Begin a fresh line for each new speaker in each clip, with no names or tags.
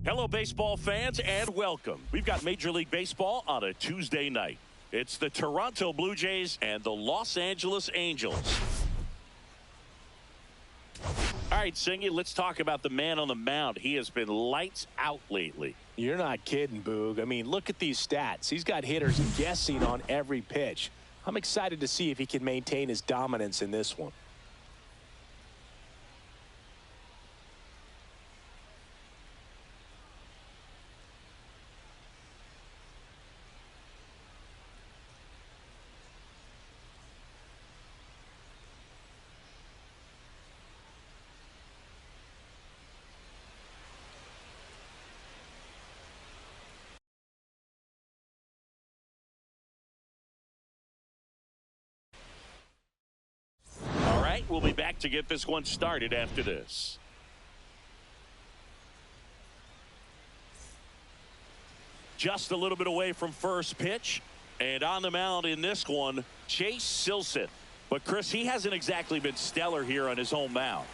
Hello, baseball fans, and welcome. We've got Major League Baseball on a Tuesday night. It's the Toronto Blue Jays and the Los Angeles Angels. All right, Singy, let's talk about the man on the mound. He has been lights out lately.
You're not kidding, Boog. I mean, look at these stats. He's got hitters guessing on every pitch. I'm excited to see if he can maintain his dominance in this one.
We'll be back to get this one started after this. Just a little bit away from first pitch. And on the mound in this one, Chase Silseth. But, Chris, he hasn't exactly been stellar here on his home mound.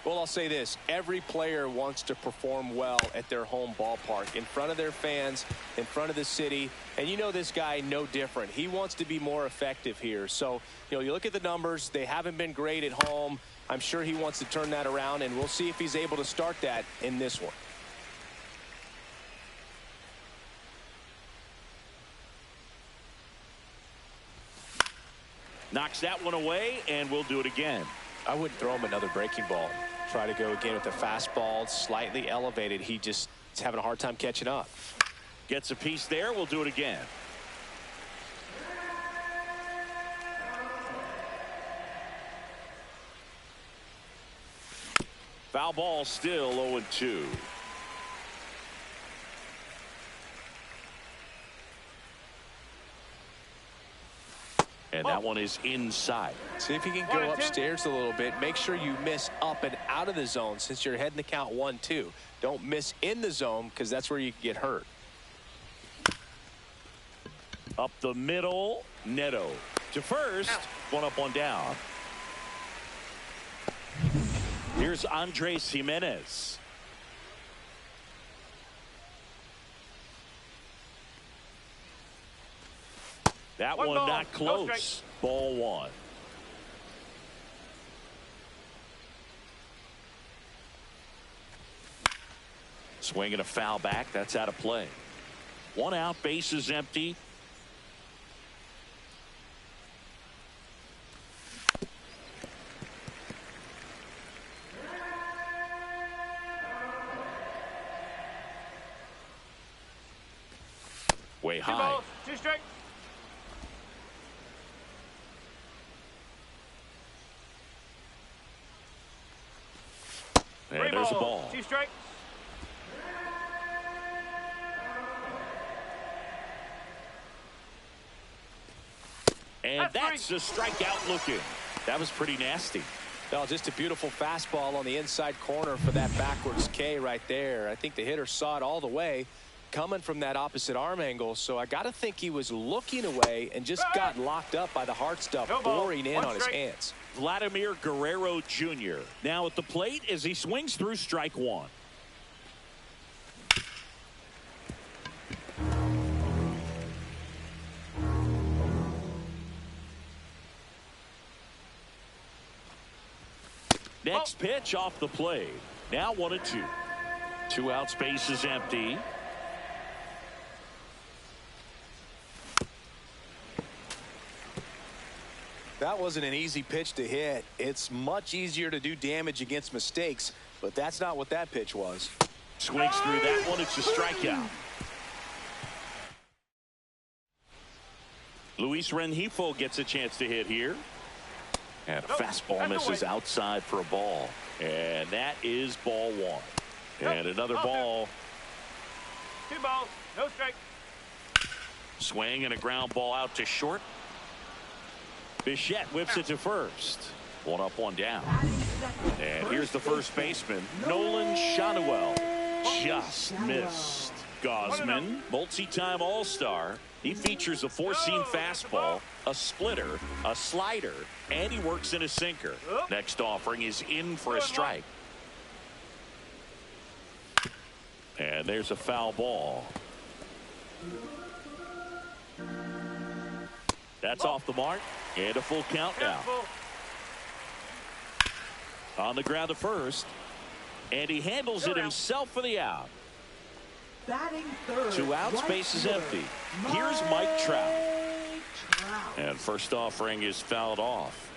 Well, I'll say this. Every player wants to perform well at their home ballpark, in front of their fans, in front of the city. And you know this guy no different. He wants to be more effective here. So, you look at the numbers. They haven't been great at home. I'm sure he wants to turn that around, and we'll see if he's able to start that in this one.
Knocks that one away, and we'll do it again.
I wouldn't throw him another breaking ball. Try to go again with the fastball, slightly elevated. He just is having a hard time catching up.
Gets a piece there. We'll do it again. Foul ball, still 0-2. And that one is inside.
See if you can go upstairs a little bit. Make sure you miss up and out of the zone since you're heading the count 1-2. Don't miss in the zone because that's where you can get hurt.
Up the middle, Neto to first. One up, one down. Here's Andres Jimenez. That one not close. Ball one. Swinging a foul back. That's out of play. One out. Base is empty. Way high.
2 balls, 2 strikes.
And there's a ball.
2 strikes.
And that's a strikeout looking. That was pretty nasty.
Well, just a beautiful fastball on the inside corner for that backwards K right there. I think the hitter saw it all the way coming from that opposite arm angle. So I got to think he was looking away and just got locked up by the hard stuff boring in on his hands.
Vladimir Guerrero Jr. now at the plate as he swings through strike one. Next pitch off the plate. Now 1-2. 2 outs, base is empty.
That wasn't an easy pitch to hit. It's much easier to do damage against mistakes, but that's not what that pitch was.
Swings through that one. It's a strikeout. Luis Rengifo gets a chance to hit here. And a fastball misses outside for a ball. And that is ball one. And another ball.
2 balls, no strike.
Swing and a ground ball out to short. Bichette whips it to first. 1 up, 1 down. And here's the first baseman, Nolan Schanuel. Just missed. Gausman, multi-time All-Star. He features a 4-seam fastball, a splitter, a slider, and he works in a sinker. Next offering is in for a strike. And there's a foul ball. That's off the mark. And a full count now. On the ground at first. And he handles it himself for the out.
Batting third.
2 outs, base is empty. Here's Mike Trout. And first offering is fouled off.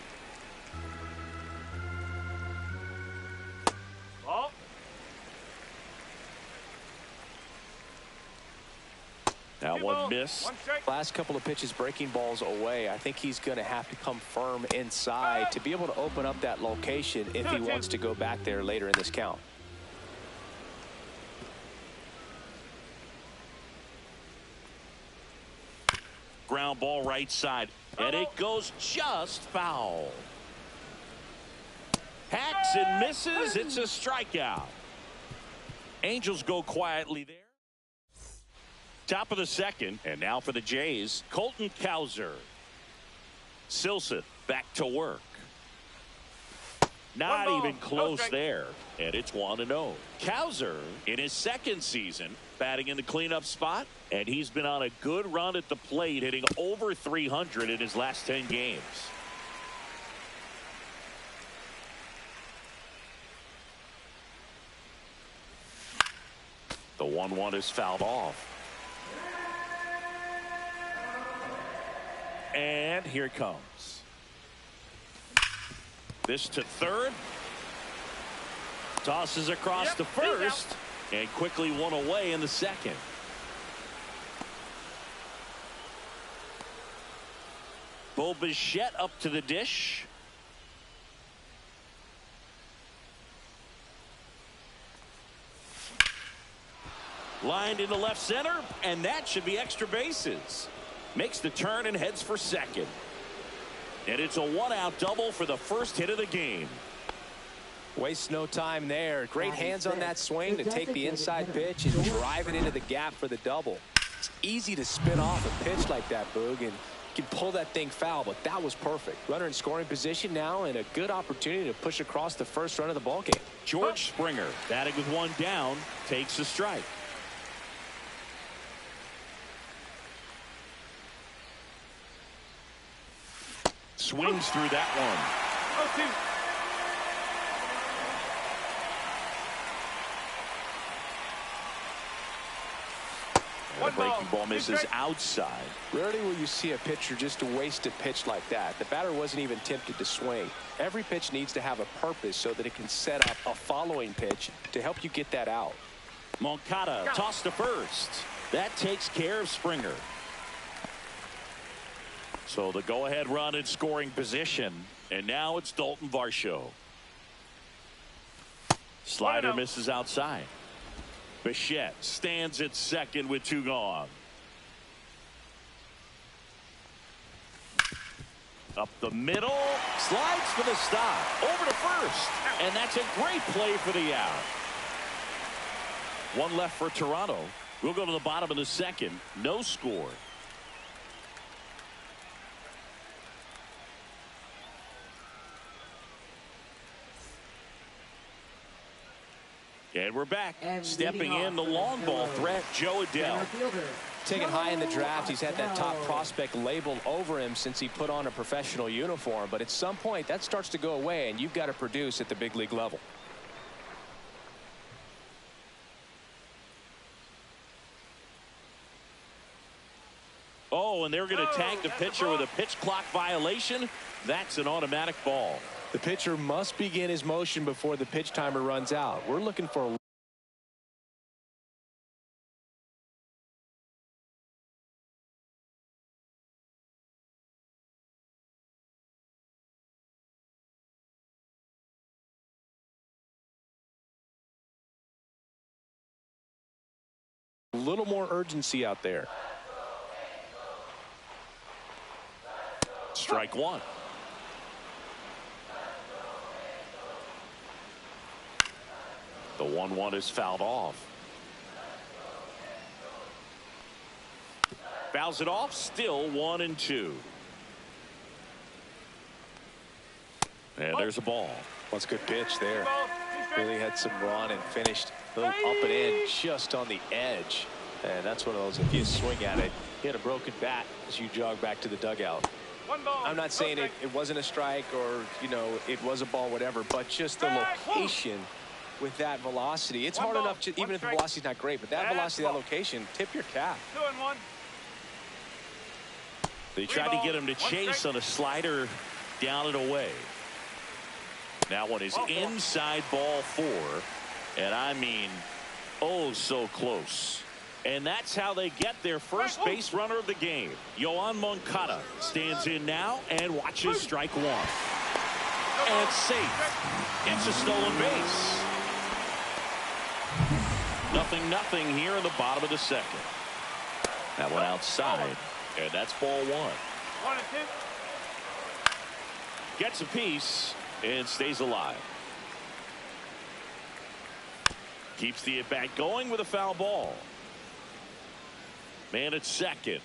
Ball.
Now one miss.
One strike.
Last couple of pitches breaking balls away. I think he's going to have to come firm inside to be able to open up that location if he wants to go back there later in this count.
Ground ball right side. And it goes just foul. Hacks and misses. It's a strikeout. Angels go quietly there. Top of the second. And now for the Jays, Colton Cowser. Silseth back to work. Not even close there. And it's 1-0. Cowser in his second season batting in the cleanup spot. And he's been on a good run at the plate, hitting over 300 in his last 10 games. The 1-1 is fouled off. And here it comes. This to third. Tosses across to first. And quickly one away in the second. Bo Bichette up to the dish. Lined into left center. And that should be extra bases. Makes the turn and heads for second. And it's a 1-out double for the first hit of the game.
Wastes no time there. Great hands on that swing to take the inside pitch and drive it into the gap for the double. It's easy to spin off a pitch like that, Boog, and you can pull that thing foul, but that was perfect. Runner in scoring position now and a good opportunity to push across the first run of the ballgame.
George Springer batting with one down takes a strike. Swings through that one.
0-2.
And the breaking ball misses outside.
Rarely will you see a pitcher just waste a pitch like that. The batter wasn't even tempted to swing. Every pitch needs to have a purpose so that it can set up a following pitch to help you get that out.
Moncada tossed to first. That takes care of Springer. So the go-ahead run in scoring position. And now it's Dalton Varsho. Slider misses outside. Bichette stands at second with 2 gone. Up the middle. Slides for the stop. Over to first. And that's a great play for the out. 1 left for Toronto. We'll go to the bottom of the second. No score. And we're back. Stepping in the long ball threat, Joe Adell.
Taken high in the draft, he's had that top prospect labeled over him since he put on a professional uniform. But at some point, that starts to go away, and you've got to produce at the big league level.
Oh, and they're going to tag the pitcher with a pitch clock violation. That's an automatic ball.
The pitcher must begin his motion before the pitch timer runs out. We're looking for a little more urgency out there.
Strike 1. The 1-1 is fouled off. Fouls it off. Still 1-2. And there's a ball.
That's a good pitch there. Really had some run and finished a little up and in just on the edge. And that's one of those, if you swing at it, you had a broken bat as you jog back to the dugout.
One ball.
I'm not saying it wasn't a strike or, you know, it was a ball, whatever, but just the location with that velocity. It's hard enough to, even if the velocity's not great, but that velocity, that location, tip your cap.
2-1.
They tried to get him to chase on a slider down and away. That one is inside ball 4. And I mean, oh, so close. And that's how they get their first base runner of the game. Yoan Moncada stands in now and watches strike 1. And safe. It's a stolen base. 0-0 here in the bottom of the second. That one outside. And that's ball 1.
1 and 2.
Gets a piece and stays alive. Keeps the at-bat going with a foul ball. Man at second.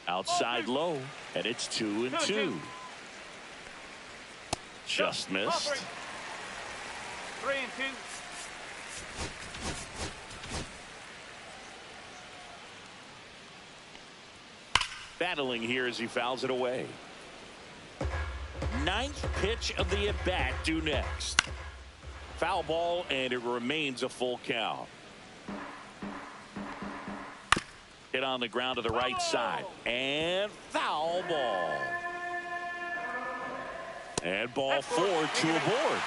Outside low. And it's 2-2. Just missed.
3 and 2.
Battling here as he fouls it away. 9th pitch of the at-bat due next. Foul ball, and it remains a full count. Hit on the ground to the right side. And foul ball. And ball 4 to a board.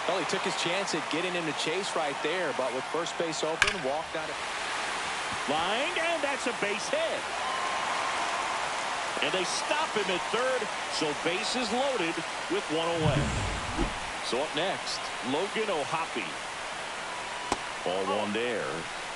Well, he took his chance at getting him to chase right there, but with first base open, walked out of
Lined, and that's a base hit. And they stop him at third, so bases loaded with 1 away. So up next, Logan O'Hoppe. Ball 1 there.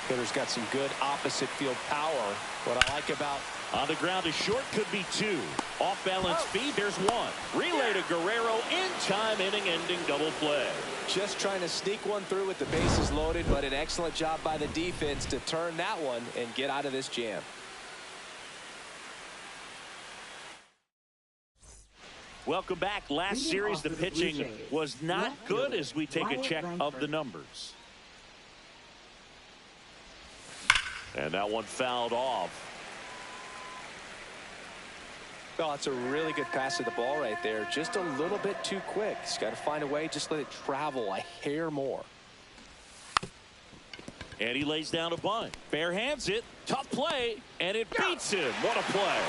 Hitter's got some good opposite field power. What I like about
on the ground is short, could be 2. Off balance feed, there's 1. Relay to Guerrero in time, inning-ending double play.
Just trying to sneak one through with the bases loaded, but an excellent job by the defense to turn that one and get out of this jam.
Welcome back. Last series, the pitching was not good as we take a check of the numbers. And that one fouled off.
Well, it's a really good pass to the ball right there. Just a little bit too quick. He's got to find a way. Just let it travel a hair more.
And he lays down a bunt. Bare hands it. Tough play. And it beats him. What a play.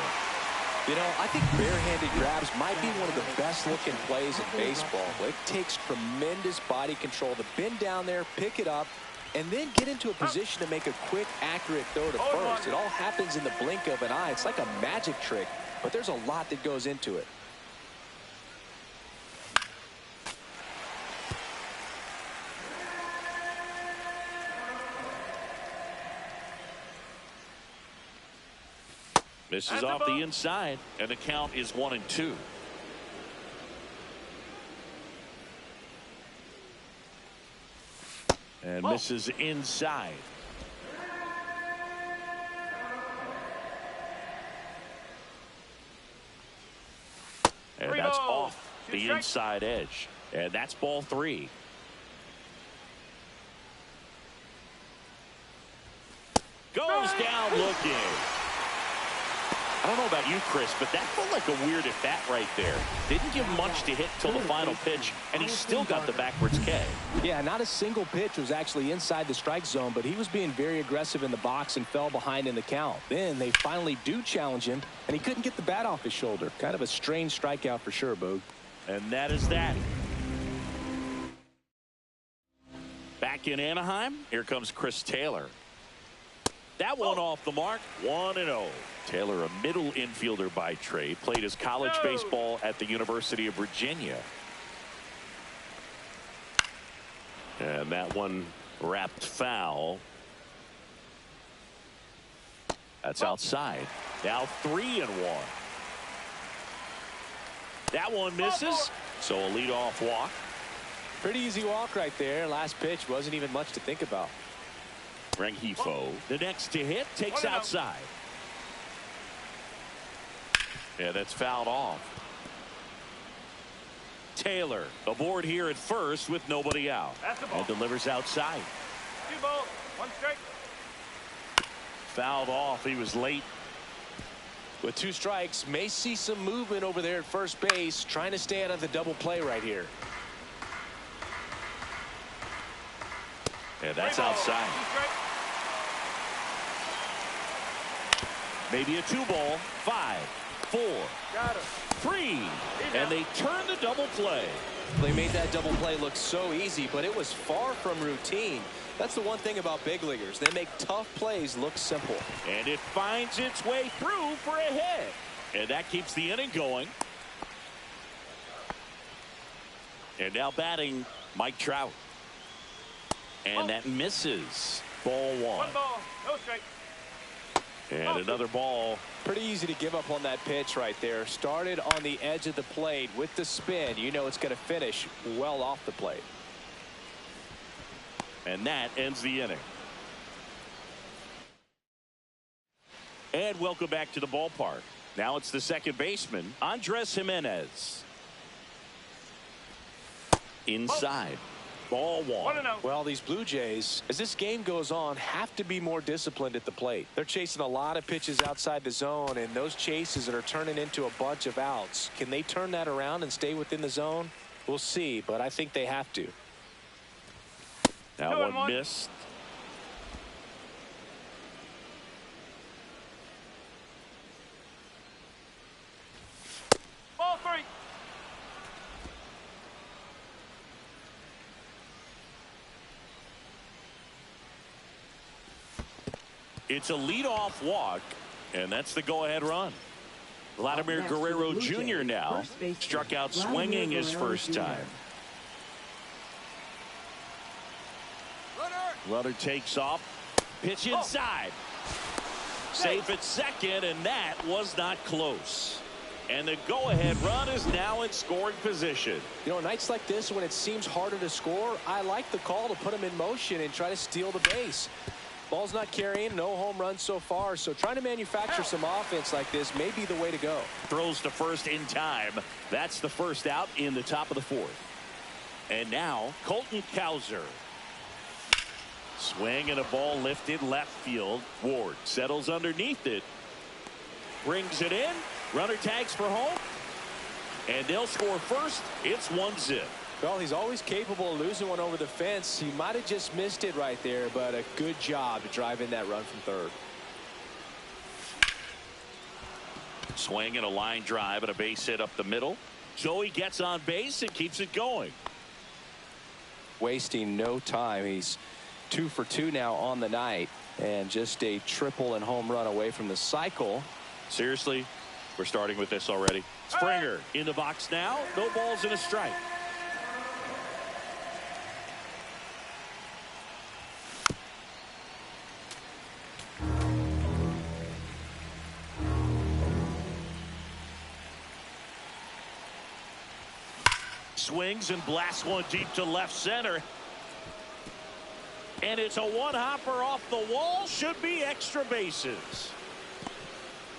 You know, I think barehanded grabs might be one of the best looking plays in baseball. It takes tremendous body control to bend down there, pick it up, and then get into a position to make a quick, accurate throw to first. It all happens in the blink of an eye. It's like a magic trick, but there's a lot that goes into it.
Misses off the inside, and the count is 1-2. And misses inside. And that's off the inside edge. And that's ball 3. Goes down looking. I don't know about you, Chris, but that felt like a weird at bat right there. Didn't give much to hit till the final pitch, and he still got the backwards K.
Yeah, not a single pitch was actually inside the strike zone, but he was being very aggressive in the box and fell behind in the count. Then they finally do challenge him, and he couldn't get the bat off his shoulder. Kind of a strange strikeout for sure, Boog.
And that is that. Back in Anaheim, here comes Chris Taylor. That one off the mark, 1-0. Taylor, a middle infielder by trade, played his college baseball at the University of Virginia. And that one wrapped foul. That's outside. Now 3-1. That one misses, so a leadoff walk.
Pretty easy walk right there. Last pitch wasn't even much to think about.
Franquicia, the next to hit, takes outside. Yeah, that's fouled off. Taylor aboard here at first with nobody out.
That's the ball.
And delivers outside.
2 balls, 1 strike.
Fouled off. He was late.
With 2 strikes, may see some movement over there at first base, trying to stay out of the double play right here.
And that's outside.
2 strikes.
Maybe a 2-ball. 5, 4,
Got him.
3. And they turn the double play.
They made that double play look so easy, but it was far from routine. That's the one thing about big leaguers. They make tough plays look simple.
And it finds its way through for a hit. And that keeps the inning going. And now batting Mike Trout. And that misses. Ball 1.
1 ball, no strike.
And another ball.
Pretty easy to give up on that pitch right there. Started on the edge of the plate with the spin. You know it's going to finish well off the plate.
And that ends the inning. And welcome back to the ballpark. Now it's the second baseman, Andres Jimenez. Inside. Ball 1.
1-0.
Well, these Blue Jays, as this game goes on, have to be more disciplined at the plate. They're chasing a lot of pitches outside the zone, and those chases that are turning into a bunch of outs. Can they turn that around and stay within the zone? We'll see, but I think they have to.
That
2-1.
one missed.
Ball 3.
It's a leadoff walk, and that's the go-ahead run. Vladimir
Next,
Guerrero
Blue
Jr.
Jays,
now
first baseman,
struck out
Vladimir
swinging his
Guerrero
first
Jr.
time. Runner takes off. Pitch inside. Safe at second, and that was not close. And the go-ahead run is now in scoring position.
You know, nights like this when it seems harder to score, I like the call to put him in motion and try to steal the base. Ball's not carrying, no home runs so far, so trying to manufacture some offense like this may be the way to go.
Throws to first in time. That's the first out in the top of the 4th. And now Colton Cowser. Swing and a ball lifted left field. Ward settles underneath it. Brings it in. Runner tags for home. And they'll score first. It's 1-0.
Well, he's always capable of losing one over the fence. He might have just missed it right there, but a good job to drive in that run from third.
Swing and a line drive and a base hit up the middle. Joey gets on base and keeps it going.
Wasting no time. He's 2 for 2 now on the night, and just a triple and home run away from the cycle.
Seriously, we're starting with this already. Springer in the box now. No balls and a strike. Swings and blasts one deep to left center. And it's a one-hopper off the wall. Should be extra bases.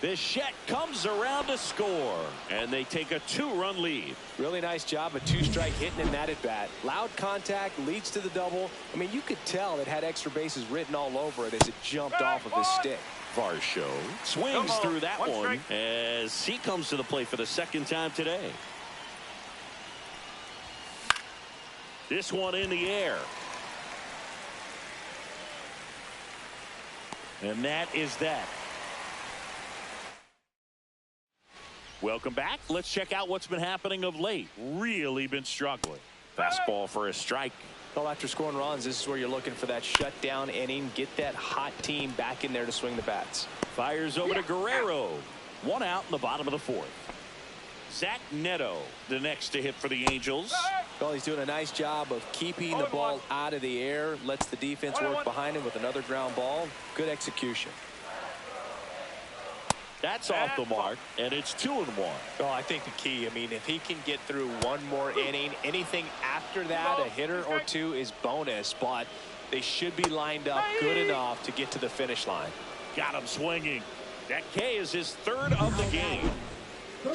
Bichette comes around to score. And they take a 2-run lead.
Really nice job, a 2-strike hitting in that at bat. Loud contact leads to the double. I mean, you could tell it had extra bases written all over it as it jumped off of his stick.
Varsho swings through that one as he comes to the plate for the second time today. This one in the air. And that is that. Welcome back. Let's check out what's been happening of late. Really been struggling. Fastball for a strike.
Well, after scoring runs, this is where you're looking for that shutdown inning. Get that hot team back in there to swing the bats.
Fires over to Guerrero. 1 out in the bottom of the 4th. Zach Neto, the next to hit for the Angels.
Well, he's doing a nice job of keeping the ball out of the air. Lets the defense work behind him with another ground ball. Good execution.
That's off the mark, and it's 2-1.
Well, I think the key, I mean, if he can get through one more inning, anything after that, a hitter or two is bonus, but they should be lined up good enough to get to the finish line.
Got him swinging. That K is his 3rd of the game.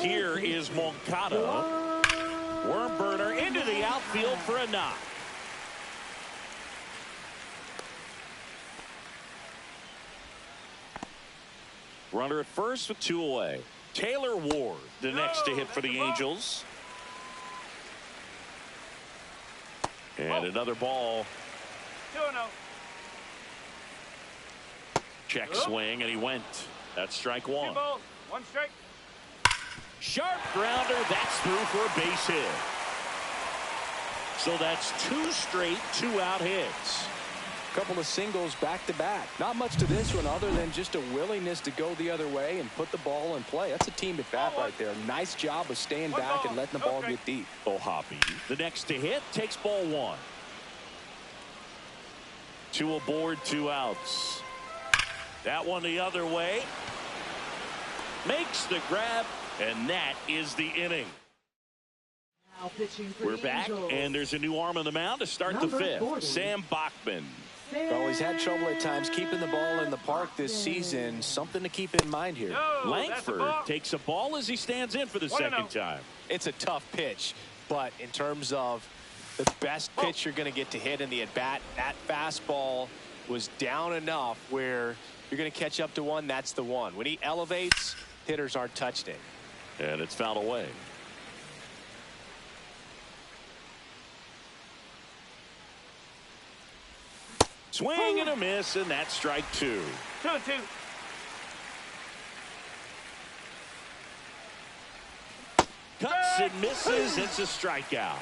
Here is Moncada. Worm burner into the outfield for a knock. Runner at first with 2 away. Taylor Ward, the next to hit for the Angels. And another ball.
2-0.
Check swing, and he went. That's strike 1.
2 balls, 1 strike.
Sharp grounder. That's through for a base hit. So that's 2 straight 2-out hits.
Couple of singles back to back. Not much to this one other than just a willingness to go the other way and put the ball in play. That's a team at bat right there. Nice job of staying back and letting the ball get deep.
O'Hoppy, the next to hit, takes ball 1. 2 aboard, 2 outs. That one the other way. Makes the grab, and that is the inning.
Now pitching for
We're
the
back,
Angels.
and there's a new arm on the mound to start the 5th.
40.
Sam Bachman.
Well, he's had trouble at times keeping the ball in the park this season. Something to keep in mind here.
Langford takes a ball as he stands in for the 2nd time.
It's a tough pitch, but in terms of the best pitch you're going to get to hit in the at-bat, that fastball was down enough where you're going to catch up to one. That's the one. When he elevates, hitters aren't touched it.
And it's fouled away. Swing and a miss, and that's strike 2.
2-2.
Cuts and misses. It's a strikeout.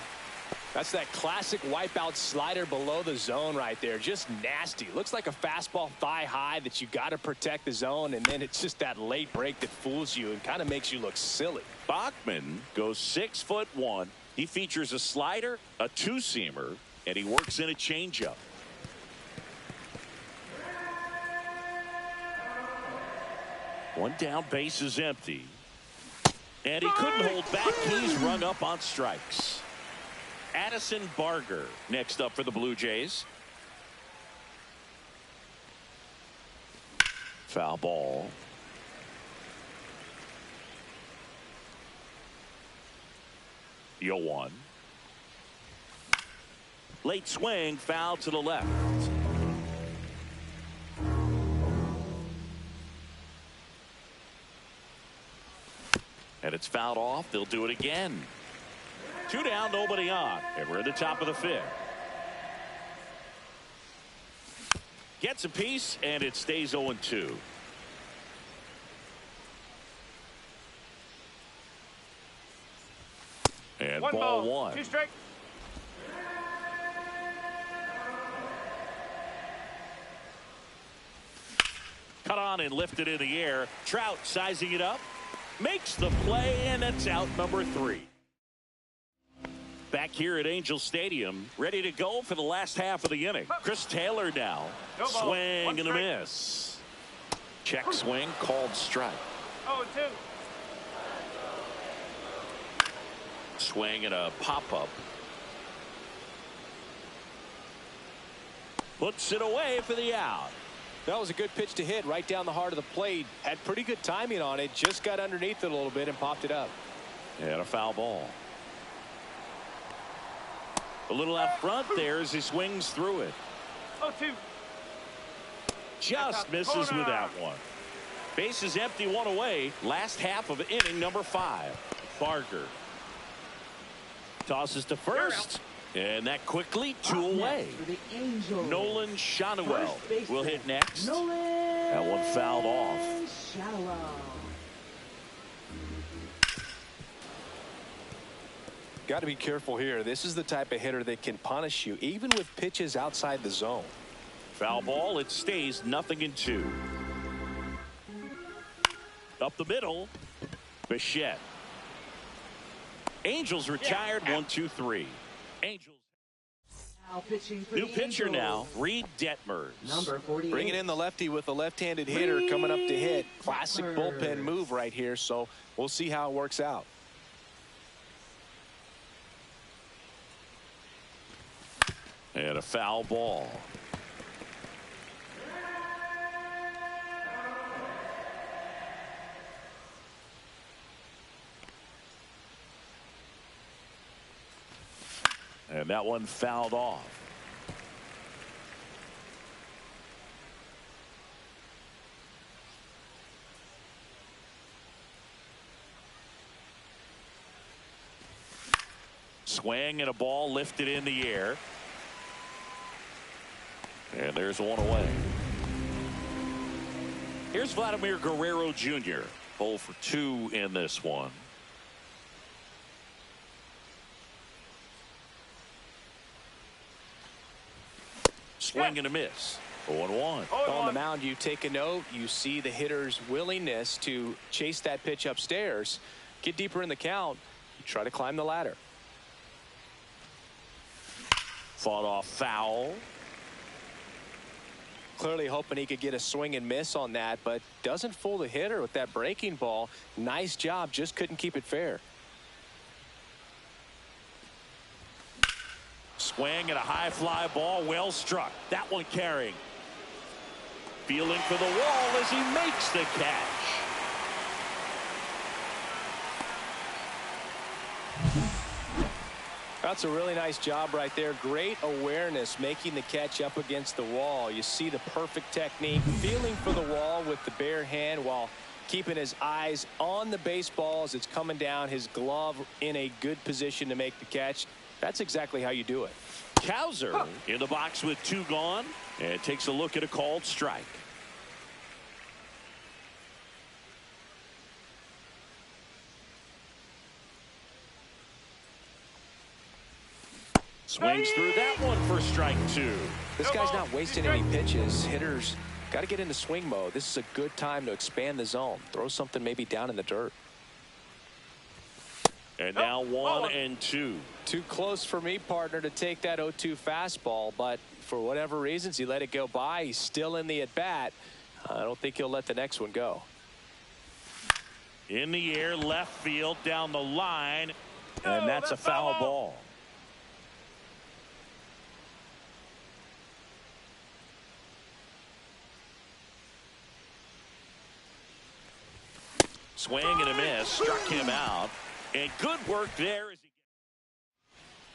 That's that classic wipeout slider below the zone right there. Just nasty. Looks like a fastball thigh high that you got to protect the zone, and then it's just that late break that fools you and kind of makes you look silly.
Bachman goes 6'1". He features a slider, a 2-seamer, and he works in a changeup. One down, base is empty. And he couldn't hold back. He's rung up on strikes. Addison Barger next up for the Blue Jays. Foul ball. Yo one. Late swing, foul to the left. And it's fouled off. They'll do it again. 2 down, nobody on. And we're at the top of the 5th. Gets a piece, and it stays 0-2. And ball 1.
2 strike.
Cut on and lifted in the air. Trout sizing it up. Makes the play, and it's out number 3. Back here at Angel Stadium, ready to go for the last half of the inning. Chris Taylor now. Swing and a miss. Check swing, called strike.
0-2.
Swing and a pop-up. Puts it away for the out.
That was a good pitch to hit right down the heart of the plate. Had pretty good timing on it. Just got underneath it a little bit and popped it up.
And a foul ball. A little out front there as he swings through it.
0-2.
Just misses with that one. Base is empty, 1 away. Last half of inning number 5. Barger tosses to first. And that quickly 2 away. Nolan Shanuel will hit next. That one fouled off.
Got to be careful here. This is the type of hitter that can punish you even with pitches outside the zone.
Foul ball. It stays 0-2. Up the middle. Bichette. Angels retired. 1-2-3. Angels. New pitcher now, Reed Detmers.
Number 48.
Bringing in the lefty with a left-handed hitter coming up to hit. Classic bullpen move right here, so we'll see how it works out.
And a foul ball. And that one fouled off. Swing and a ball lifted in the air. And there's one away. Here's Vladimir Guerrero Jr. 0 for 2 in this one. Swing and a miss. 0-1.
On the mound, you take a note. You see the hitter's willingness to chase that pitch upstairs, get deeper in the count, you try to climb the ladder.
Fought off foul.
Clearly hoping he could get a swing and miss on that, but doesn't fool the hitter with that breaking ball. Nice job, just couldn't keep it fair.
Swing and a high fly ball, well struck. That one carrying. Feeling for the wall as he makes the catch.
That's a really nice job right there. Great awareness, making the catch up against the wall. You see the perfect technique, feeling for the wall with the bare hand while keeping his eyes on the baseball as it's coming down, his glove in a good position to make the catch. That's exactly how you do it.
Cowser in the box with 2 gone and takes a look at a called strike. Swings through that one for strike 2.
This guy's not wasting any pitches. Hitters got to get into swing mode. This is a good time to expand the zone. Throw something maybe down in the dirt.
And now 1-2.
Too close for me, partner, to take that 0-2 fastball, but for whatever reasons, he let it go by. He's still in the at-bat. I don't think he'll let the next one go.
In the air, left field, down the line, and that's a foul ball. Swing and a miss, struck him out, and good work there.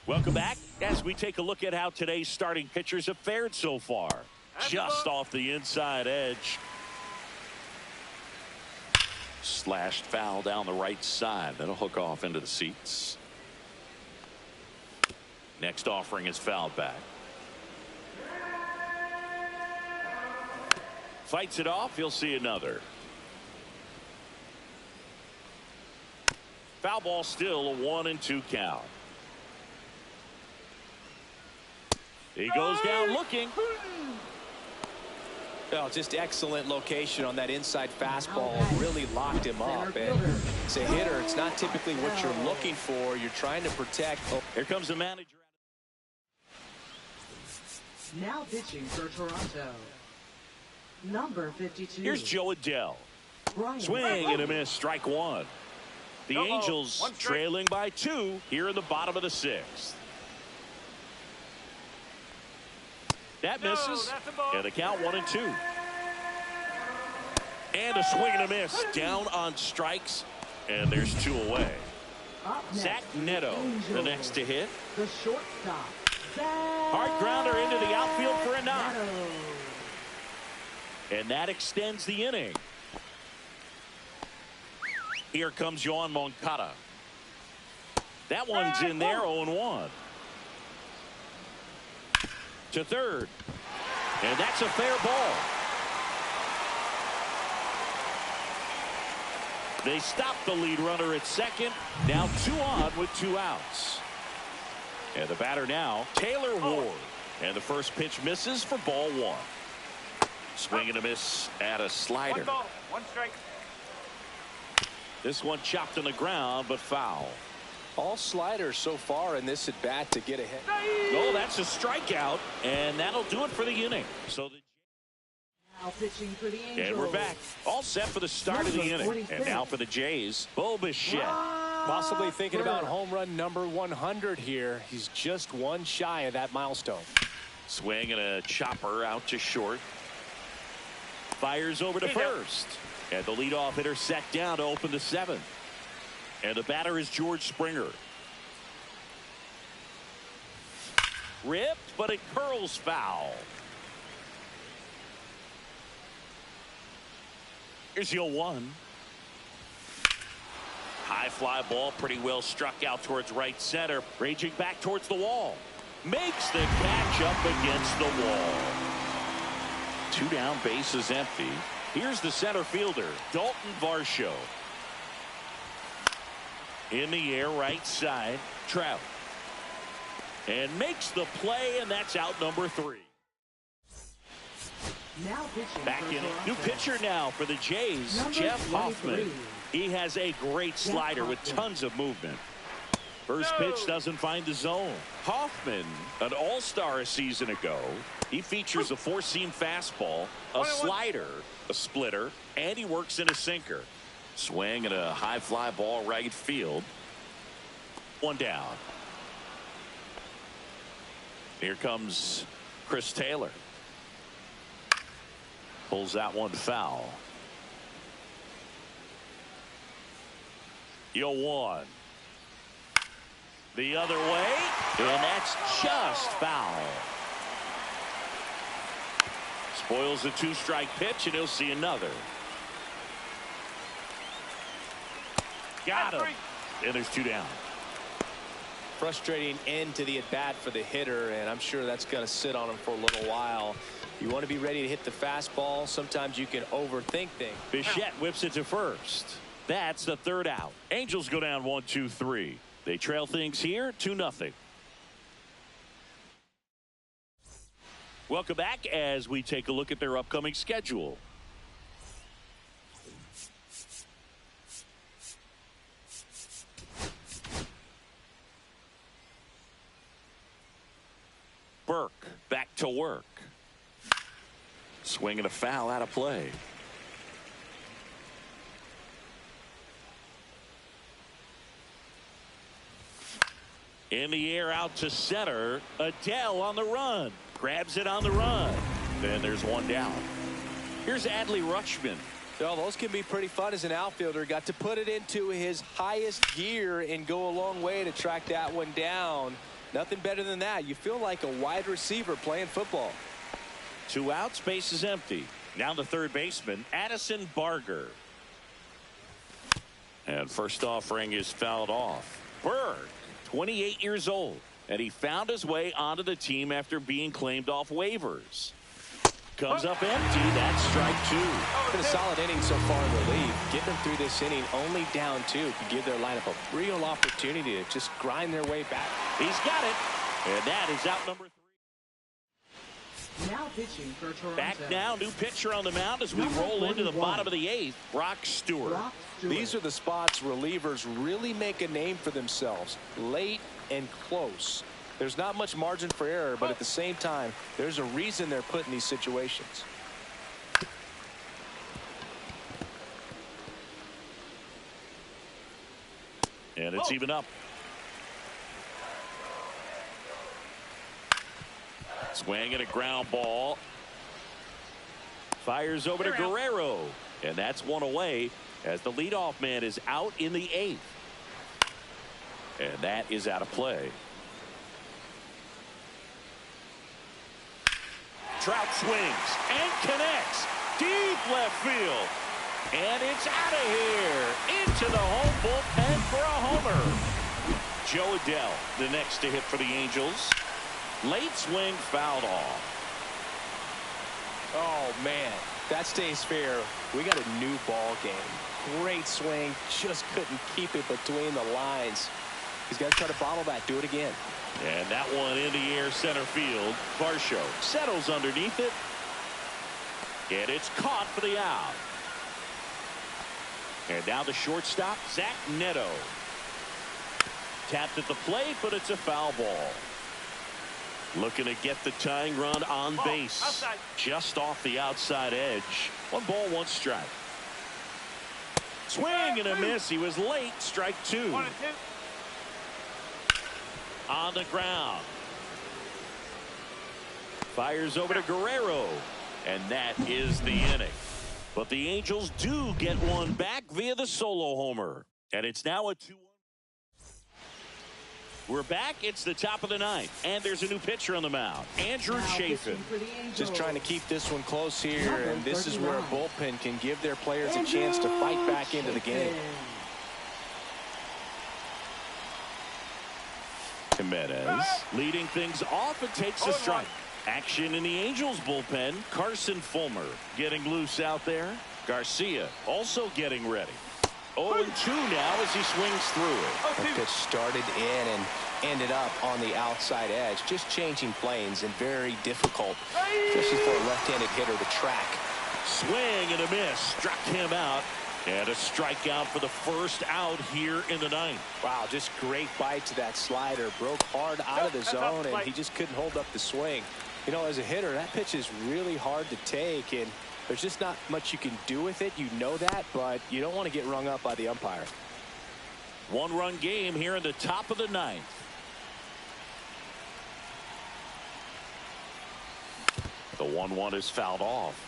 Welcome back as we take a look at how today's starting pitchers have fared so far. Just off the inside edge. Slashed foul down the right side. That'll hook off into the seats. Next offering is fouled back. Fights it off. He'll see another. Foul ball, still a 1-2 count. He goes down looking.
Oh, just excellent location on that inside fastball. Really locked him up. And as a hitter, it's not typically what you're looking for. You're trying to protect.
Here comes the manager.
Now pitching for Toronto, number 52.
Here's Joe Adele.
Brian.
Swing and a miss, strike 1. The Angels trailing by 2 here in the bottom of the 6th. That misses, and the count 1-2. And a swing and a miss, down on strikes, and there's 2 away. Zach Neto, the next to hit.
The shortstop.
Hard grounder into the outfield for a knock. And that extends the inning. Here comes Yohan Moncada. That one's in there, 0-1. To third. And that's a fair ball. They stop the lead runner at second. Now 2 on with 2 outs. And the batter now, Taylor Ward. And the first pitch misses for ball 1. Swing and a miss at a slider.
1 ball, 1 strike.
This one chopped on the ground, but foul.
All sliders so far in this at bat to get ahead.
Oh, that's a strikeout, and that'll do it for the inning. So
Now pitching for the Angels.
and we're back, all set for the start of the inning. And now for the Jays, Bo Bichette.
Possibly thinking about home run number 100 here. He's just 1 shy of that milestone.
Swing and a chopper out to short. Fires over to first. And the leadoff hitter set down to open the 7th. And the batter is George Springer. ripped, but it curls foul. Here's your 1. High fly ball, pretty well struck out towards right center. Raging back towards the wall. Makes the catch up against the wall. 2 down, base is empty. Here's the center fielder, Dalton Varsho. In the air, right side, Trout. And makes the play, and that's out number 3.
Now pitching
Back
for
in it.
Toronto.
New pitcher now for the Jays,
Number
Jeff
23.
Hoffman. He has a great slider with tons of movement. First pitch doesn't find the zone. Hoffman, an all-star a season ago. He features a 4-seam fastball, a slider, a splitter, and he works in a sinker. Swing and a high fly ball right field. 1 down. Here comes Chris Taylor. Pulls that one foul. Yo 1. The other way, and that's just foul. Spoils the 2-strike pitch, and he'll see another. Got him. And there's 2 down.
Frustrating end to the at-bat for the hitter, and I'm sure that's going to sit on him for a little while. You want to be ready to hit the fastball. Sometimes you can overthink things.
Bichette whips it to first. That's the 3rd out. Angels go down 1-2-3. They trail things here 2-0. Welcome back as we take a look at their upcoming schedule. Burke back to work. Swinging a foul out of play. In the air out to center. Adele on the run. Grabs it on the run. Then there's 1 down. Here's Adley Rutschman.
Well, those can be pretty fun as an outfielder. Got to put it into his highest gear and go a long way to track that one down. Nothing better than that. You feel like a wide receiver playing football.
2 outs, base is empty. Now the third baseman, Addison Barger. And first offering is fouled off. Berg, 28 years old, and he found his way onto the team after being claimed off waivers. Comes up empty. That's strike 2.
Been a solid inning so far in the league. Getting them through this inning only down 2 could give their lineup a real opportunity to just grind their way back.
He's got it. And that is out number 3.
Now pitching for Toronto.
Back now, new pitcher on the mound as we roll into the bottom of the 8th. Brock Stewart.
These are the spots relievers really make a name for themselves. Late and close. There's not much margin for error, but at the same time, there's a reason they're put in these situations.
And it's even up. Swing and a ground ball. Fires over to Guerrero. And that's one away as the leadoff man is out in the 8th. And that is out of play. Trout swings and connects. Deep left field. And it's out of here. Into the home bullpen for a homer. Joe Adele, the next to hit for the Angels. Late swing fouled off.
Oh, man. That stays fair. We got a new ball game. Great swing. Just couldn't keep it between the lines. He's got to try to bottle that. Do it again.
And that one in the air center field. Varsho settles underneath it. And it's caught for the out. And now the shortstop, Zach Neto. Tapped at the plate, but it's a foul ball. Looking to get the tying run on base.
Outside.
Just off the outside edge. 1 ball, 1 strike. Swing and a miss. He was late. Strike 2.
1-2.
On the ground. Fires over to Guerrero. And that is the inning. But the Angels do get one back via the solo homer. And it's now a 2-1. We're back. It's the top of the ninth, and there's a new pitcher on the mound, Andrew Chafin.
Just trying to keep this one close here, and this is where a bullpen can give their players a chance to fight back into the game.
Jimenez leading things off and takes a strike. Action in the Angels bullpen. Carson Fulmer getting loose out there. Garcia also getting ready. 0-2 now as he swings through it.
That pitch started in and ended up on the outside edge. Just changing planes and very difficult, especially for a left-handed hitter to track.
Swing and a miss. Struck him out. And a strikeout for the first out here in the ninth.
Wow, just great bite to that slider. Broke hard out of the zone, and he just couldn't hold up the swing. You know, as a hitter, that pitch is really hard to take, and there's just not much you can do with it. You know that, but you don't want to get rung up by the umpire.
One-run game here in the top of the ninth. The 1-1 is fouled off.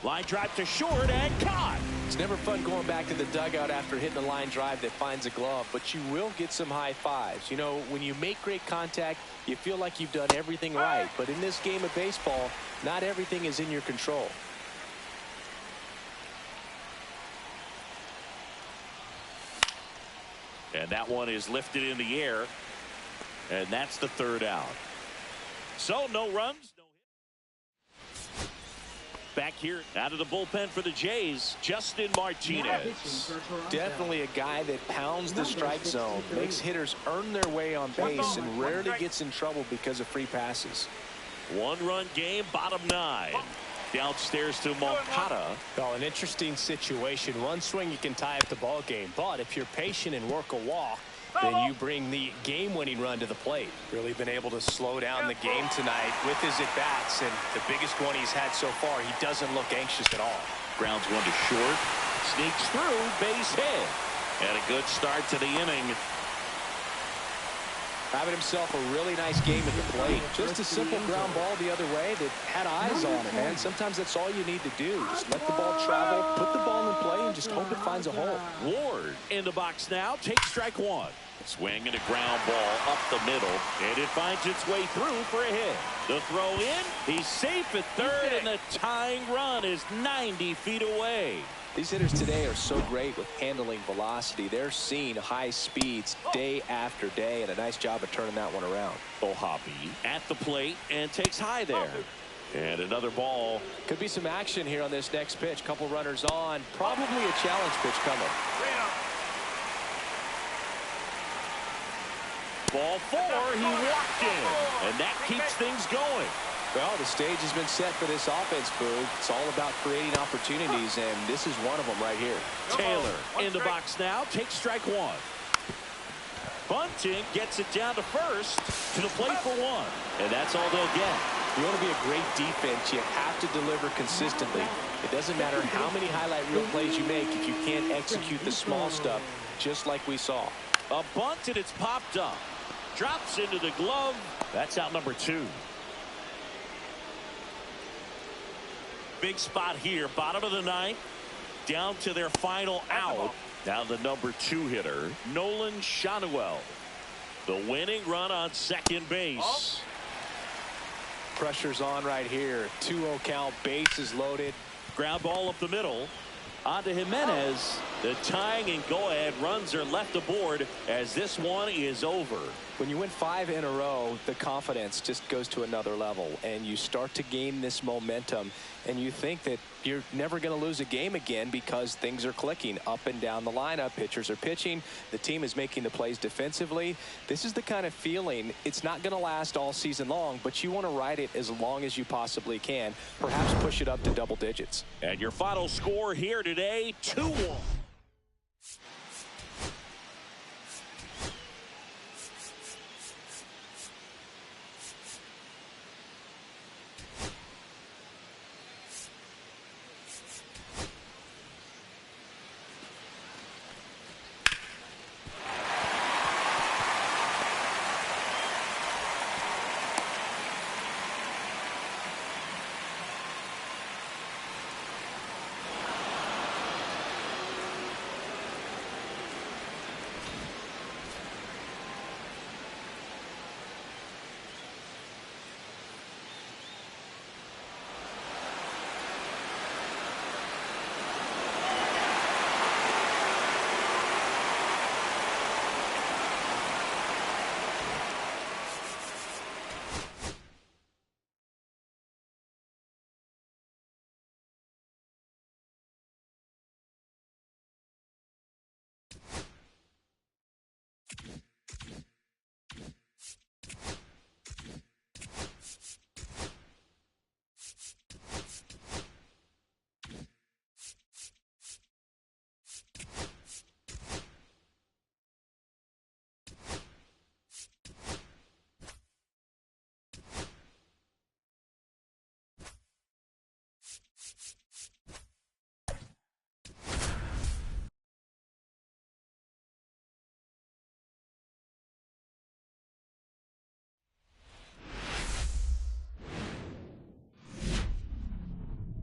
Line drive to short and caught.
It's never fun going back to the dugout after hitting a line drive that finds a glove, but you will get some high fives. You know, when you make great contact, you feel like you've done everything right. But in this game of baseball, not everything is in your control.
And that one is lifted in the air. And that's the third out. So no runs. Back here out of the bullpen for the Jays, Justin Martinez.
Definitely a guy that pounds the strike zone, makes hitters earn their way on base, and rarely gets in trouble because of free passes.
One-run game, bottom 9. Downstairs to Moncada.
Well, an interesting situation. One swing, you can tie up the ball game, but if you're patient and work a walk, then you bring the game-winning run to the plate. Really been able to slow down the game tonight with his at-bats, and the biggest one he's had so far, he doesn't look anxious at all.
Grounds one to short, sneaks through, base hit. And a good start to the inning.
Having himself a really nice game at the plate. Just a simple ground ball the other way that had eyes on it, man. Sometimes that's all you need to do. Just let the ball travel, put the ball in play, and just hope it finds a hole.
Ward in the box now, takes strike one. Swing and a ground ball up the middle, and it finds its way through for a hit. The throw in, he's safe at third, and the tying run is 90 feet away.
These hitters today are so great with handling velocity. They're seeing high speeds day after day, and a nice job of turning that one around.
O'Hoppe at the plate and takes high there. And another ball.
Could be some action here on this next pitch. Couple runners on. Probably a challenge pitch coming.
Ball 4, he walked in, and that keeps things going.
Well, the stage has been set for this offense, Boog. It's all about creating opportunities, and this is one of them right here.
Taylor in the box now, takes strike one. Bunting gets it down to first, to the plate for one, and that's all they'll get.
You want to be a great defense, you have to deliver consistently. It doesn't matter how many highlight reel plays you make if you can't execute the small stuff, just like we saw.
A bunt, and it's popped up. Drops into the glove. That's out number 2. Big spot here, bottom of the ninth, down to their final out. Now the number 2 hitter, Nolan Shanuel. The winning run on second base.
Pressure's on right here. 2-0 count, bases loaded.
Ground ball up the middle. On to Jimenez. The tying and go-ahead runs are left aboard as this one is over.
When you win 5 in a row, the confidence just goes to another level, and you start to gain this momentum, and you think that you're never going to lose a game again because things are clicking up and down the lineup. Pitchers are pitching. The team is making the plays defensively. This is the kind of feeling, it's not going to last all season long, but you want to ride it as long as you possibly can, perhaps push it up to double digits.
And your final score here today, 2-1.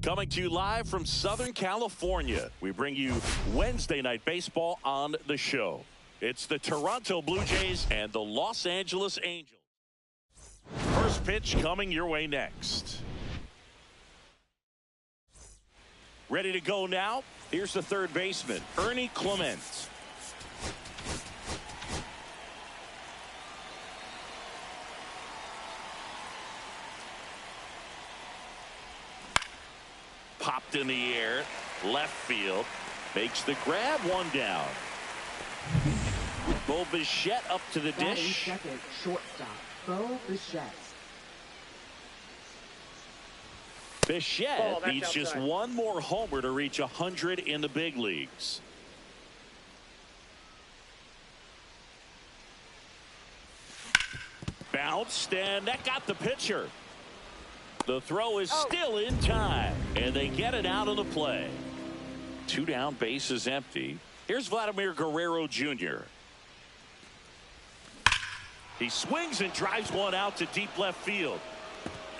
Coming to you live from Southern California, we bring you Wednesday Night Baseball on the show. It's the Toronto Blue Jays and the Los Angeles Angels. First pitch coming your way next. Ready to go now? Here's the third baseman, Ernie Clement. Popped in the air, left field, makes the grab, one down. Bo Bichette up to the dish.
Second, shortstop, Bo Bichette.
Bichette needs just one more homer to reach 100 in the big leagues. Bounced, and that got the pitcher. The throw is still in time, and they get it out of the play. 2 down, bases empty. Here's Vladimir Guerrero Jr. He swings and drives one out to deep left field.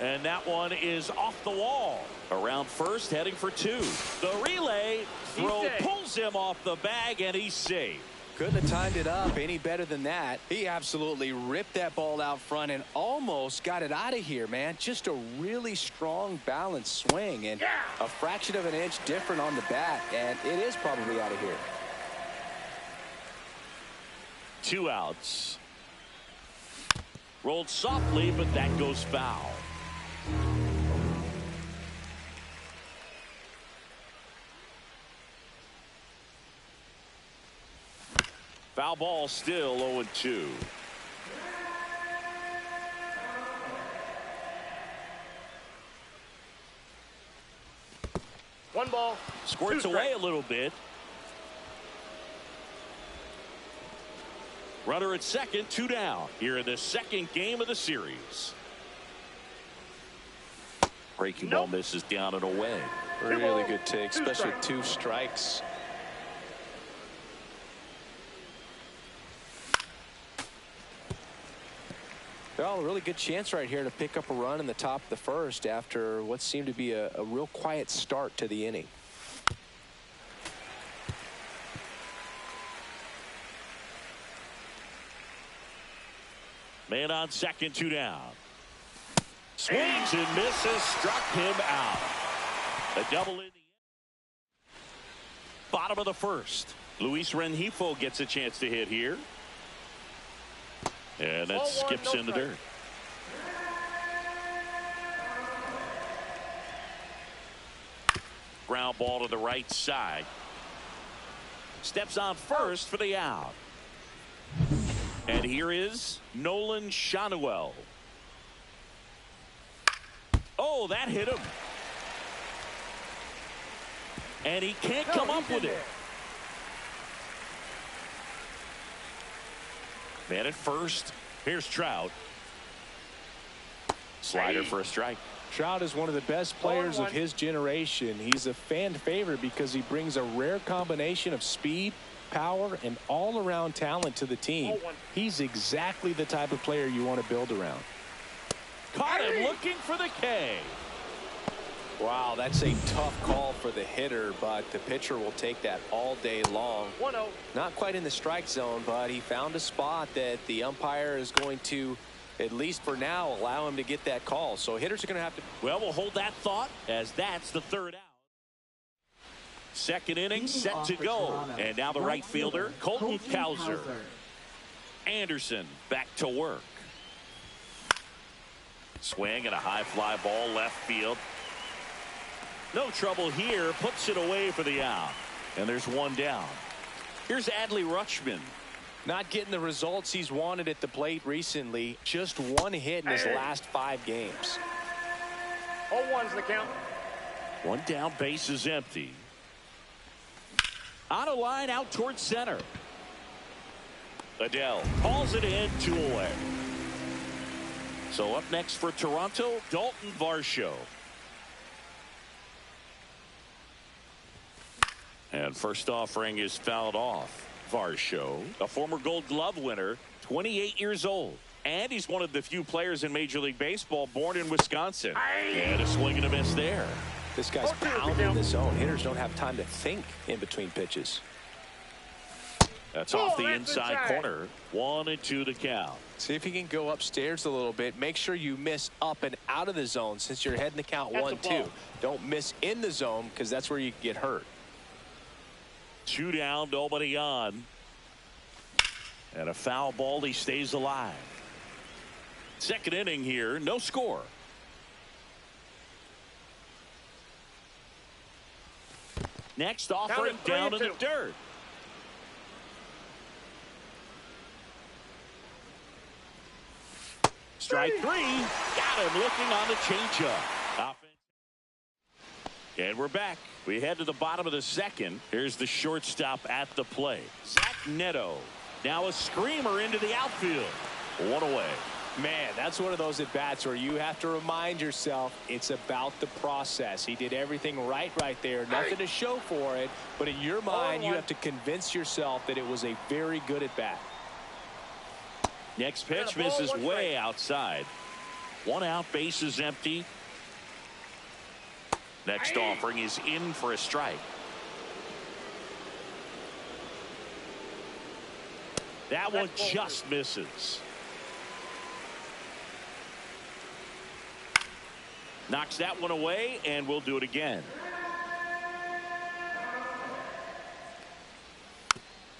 And that one is off the wall. Around first, heading for 2. The relay throw pulls him off the bag, and he's safe.
Couldn't have timed it up any better than that. He absolutely ripped that ball out front and almost got it out of here, man. Just a really strong, balanced swing, and a fraction of an inch different on the bat, and it is probably out of here.
2 outs. Rolled softly, but that goes foul. Foul ball, still 0-2.
One ball.
Squirts away a little bit. Runner at second, 2 down here in the second game of the series. Breaking ball misses down and away.
Really good take, especially with 2 strikes. Well, a really good chance right here to pick up a run in the top of the first after what seemed to be a real quiet start to the inning.
Man on second, 2 down. Swings and misses, struck him out. A double in the end. Bottom of the first. Luis Rengifo gets a chance to hit here. And that skips in the dirt. Ground ball to the right side. Steps on first for the out. And here is Nolan Shanuel. Oh, that hit him. And he can't come up with it. Man at first. Here's Trout. Slider for a strike.
Trout is one of the best players of his generation. He's a fan favorite because he brings a rare combination of speed, power, and all-around talent to the team. He's exactly the type of player you want to build around.
Caught him looking for the K.
Wow, that's a tough call for the hitter, but the pitcher will take that all day long.
1-0.
Not quite in the strike zone, but he found a spot that the umpire is going to, at least for now, allow him to get that call. So hitters are going to have to.
Well, we'll hold that thought as that's the third out. Second inning set to go. And now the right fielder, Colton Cowser. Anderson back to work. Swing and a high fly ball left field. No trouble here. Puts it away for the out. And there's 1 down. Here's Adley Rutschman.
Not getting the results he's wanted at the plate recently. Just 1 hit in his last 5 games.
0-1's the count.
1 down, base is empty. On a line out towards center. Adele calls it in, 2 away. So up next for Toronto, Dalton Varsho. And first offering is fouled off. Varsho, a former Gold Glove winner, 28 years old. And he's one of the few players in Major League Baseball born in Wisconsin. And a swing and a miss there.
This guy's pounding the zone. Hitters don't have time to think in between pitches.
That's off the inside corner. 1-2 to count.
See if you can go upstairs a little bit. Make sure you miss up and out of the zone since you're heading to count 1-2. Don't miss in the zone because that's where you get hurt.
2 down, nobody on. And a foul ball, he stays alive. Second inning here, no score. Next offering down in the dirt. Strike 3. Got him looking on the changeup. And we're back. We head to the bottom of the second. Here's the shortstop at the plate. Zach Neto. Now a screamer into the outfield. 1 away.
Man, that's one of those at-bats where you have to remind yourself it's about the process. He did everything right there. Nothing to show for it. But in your mind, you have to convince yourself that it was a very good at-bat.
Next pitch misses way outside. 1 out, base is empty. Next offering is in for a strike. That one just misses. Knocks that one away, and we'll do it again.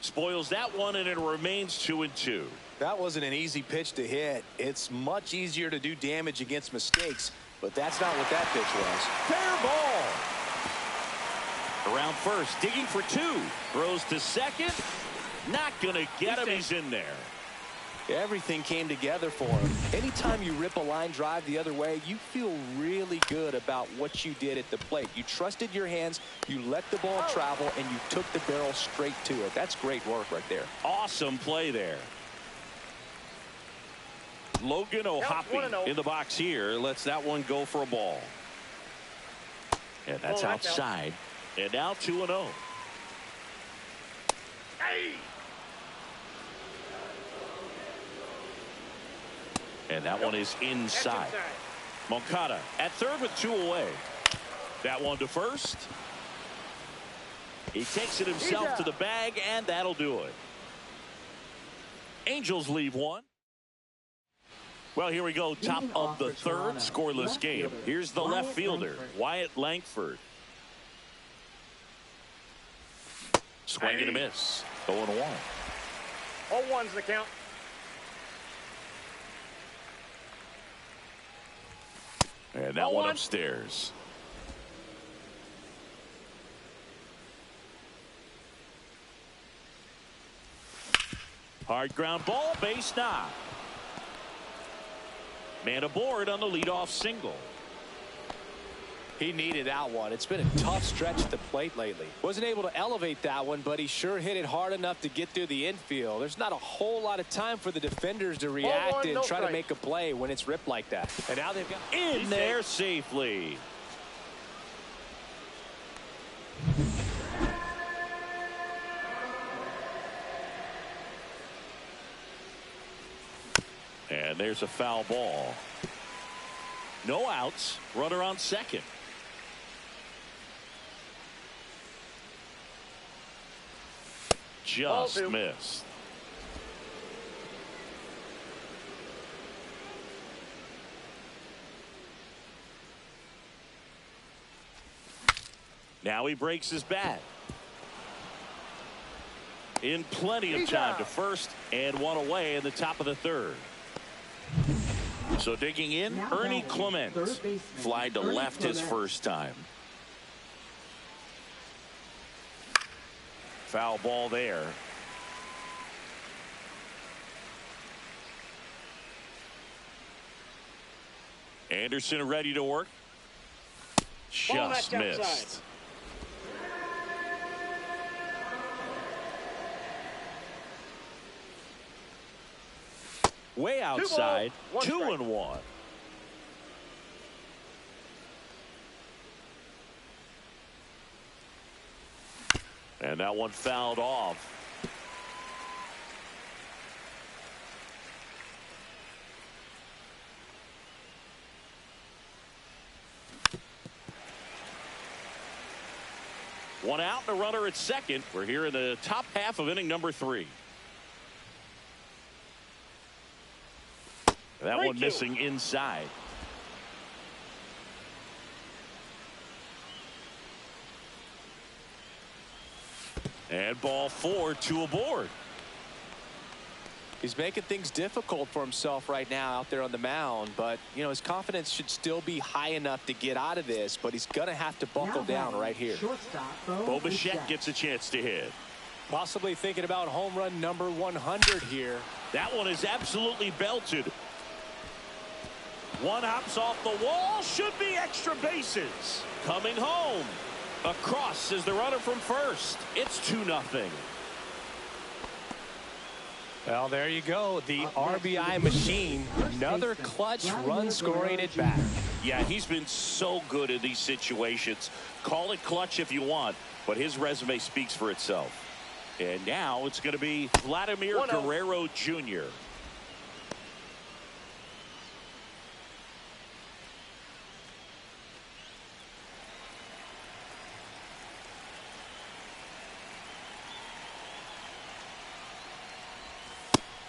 Spoils that one, and it remains 2-2.
That wasn't an easy pitch to hit. It's much easier to do damage against mistakes, but that's not what that pitch was.
Fair ball. Around first, digging for 2. Throws to second. Not going to get him. He's in there.
Everything came together for him. Anytime you rip a line drive the other way, you feel really good about what you did at the plate. You trusted your hands, you let the ball travel, and you took the barrel straight to it. That's great work right there.
Awesome play there. Logan O'Hoppe in the box here. Lets that one go for a ball. And that's outside. And now 2-0. And that one is inside. Moncada at third with 2 away. That one to first. He takes it himself to the bag, and that'll do it. Angels leave 1. Well, here we go. Top of the third, scoreless game. Here's the left fielder, Wyatt Langford. Swing and a miss. 0-1.
0-1's the count.
And that one upstairs. Hard ground ball, base knock. Man aboard on the leadoff single.
He needed that one. It's been a tough stretch at the plate lately. Wasn't able to elevate that one, but he sure hit it hard enough to get through the infield. There's not a whole lot of time for the defenders to react and try to make a play when it's ripped like that. And now they've got
in there safely. And there's a foul ball. No outs. Runner on second. Just missed. Now he breaks his bat. In plenty of time to first, and 1 away in the top of the third. So digging in, Ernie Clement. Flied to left his first time. Foul ball there. Anderson ready to work. Just missed. Way outside. 2-1. And that one fouled off. One out and a runner at second. We're here in the top half of inning number 3. That one missing inside. And ball 4, 2 aboard.
He's making things difficult for himself right now out there on the mound, but you know his confidence should still be high enough to get out of this, but he's gonna have to buckle down right here.
Bo Bichette gets a chance to hit.
Possibly thinking about home run number 100 here.
That one is absolutely belted. One hops off the wall, should be extra bases. Coming home. Across is the runner from first. It's 2-0.
Well, there you go. The RBI machine. Another clutch run scoring at bat.
Yeah, he's been so good in these situations. Call it clutch if you want, but his resume speaks for itself. And now it's going to be Vladimir Guerrero Jr.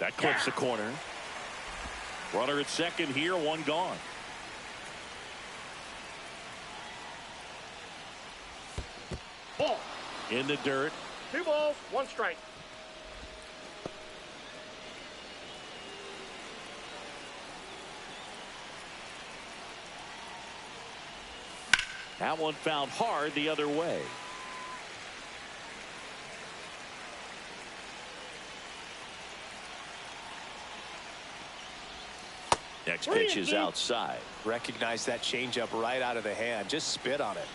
That clips the corner. Runner at second here, one gone.
Ball.
In the dirt.
2 balls, 1 strike.
That one found hard the other way. Next pitch is outside.
Recognize that changeup right out of the hand. Just spit on it.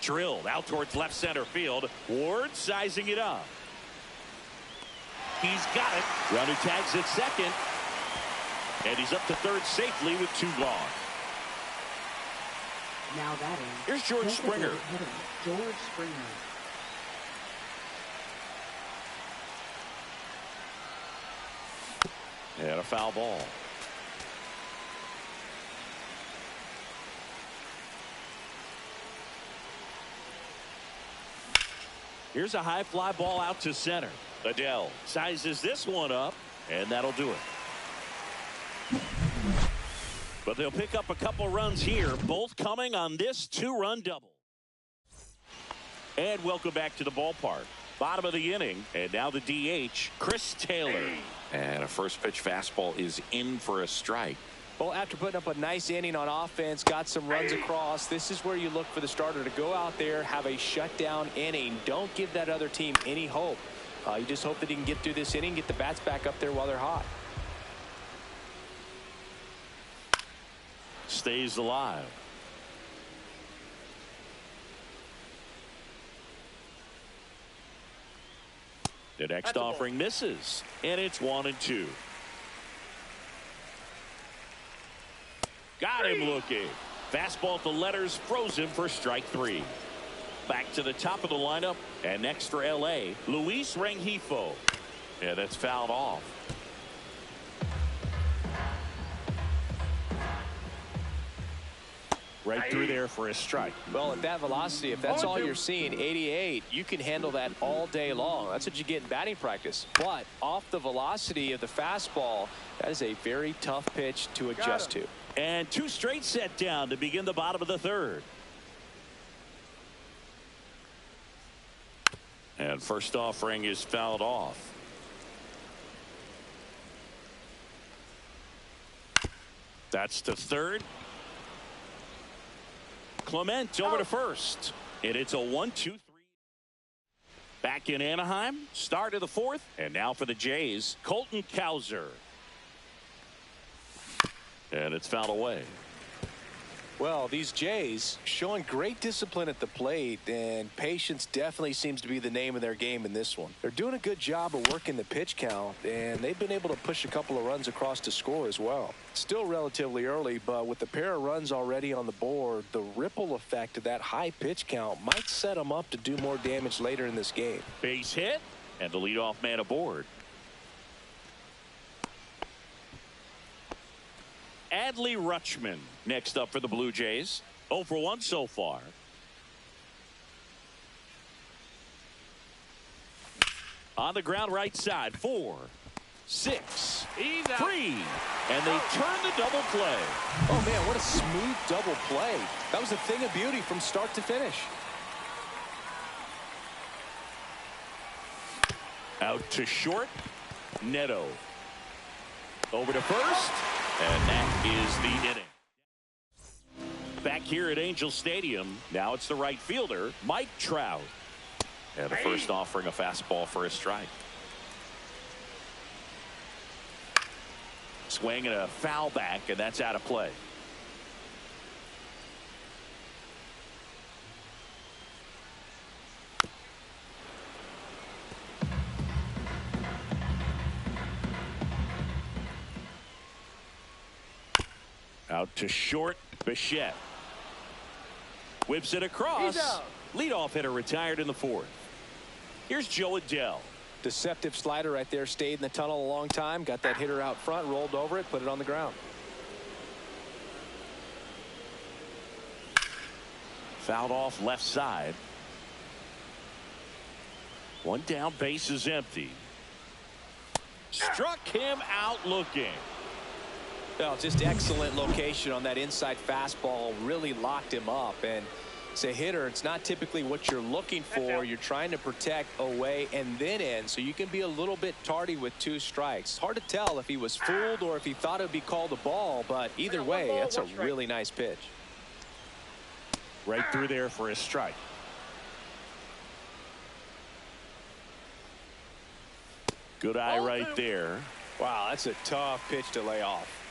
Drilled out towards left center field. Ward sizing it up. He's got it. Runner tags at second. And he's up to third safely with 2 gone.
Now batting.
Here's George Springer.
George Springer.
And a foul ball. Here's a high fly ball out to center. Adele sizes this one up, and that'll do it. But they'll pick up a couple runs here, both coming on this 2-run double. And welcome back to the ballpark. Bottom of the inning, and now the DH, Chris Taylor. And a first pitch fastball is in for a strike.
Well, after putting up a nice inning on offense, got some runs across, this is where you look for the starter to go out there, have a shutdown inning. Don't give that other team any hope. You just hope that he can get through this inning, get the bats back up there while they're hot.
Stays alive. The next offering misses, and it's 1-2. Got him looking. Fastball at the letters, frozen for strike 3. Back to the top of the lineup, and next for LA, Luis Rengifo. Yeah, that's fouled off. Right through there for a strike.
Well, at that velocity, if that's all you're seeing, 88, you can handle that all day long. That's what you get in batting practice. But off the velocity of the fastball, that is a very tough pitch to adjust to.
And 2 straight set down to begin the bottom of the 3rd. And first offering is fouled off. That's to third. Clement over to first. And it's a 1-2-3. Back in Anaheim, start of the 4th. And now for the Jays, Colton Cowser. And it's fouled away.
Well, these Jays showing great discipline at the plate, and patience definitely seems to be the name of their game in this one. They're doing a good job of working the pitch count, and they've been able to push a couple of runs across to score as well. Still relatively early, but with the pair of runs already on the board, the ripple effect of that high pitch count might set them up to do more damage later in this game.
Base hit, and the leadoff man aboard. Adley Rutschman next up for the Blue Jays. 0 for 1 so far. On the ground right side. 4, 6, 3. And they turn the double play.
Oh, man, what a smooth double play. That was a thing of beauty from start to finish.
Out to short. Neto. Over to first. And that is the inning. Back here at Angel Stadium. Now it's the right fielder, Mike Trout. And the first offering a fastball for a strike. Swing and a foul back, and that's out of play. Out to short. Bichette whips it across. Leadoff hitter retired in the 4th. Here's Joe Adell.
Deceptive slider right there. Stayed in the tunnel a long time. Got that hitter out front. Rolled over it. Put it on the ground.
Fouled off left side. One down. Base is empty. Struck him out looking.
Well, just excellent location on that inside fastball. Really locked him up. And as a hitter, it's not typically what you're looking for. You're trying to protect away and then in, so you can be a little bit tardy with 2 strikes. It's hard to tell if he was fooled or if he thought it would be called a ball, but either way, that's a really nice pitch.
Right through there for a strike. Good eye right there.
Wow, that's a tough pitch to lay off.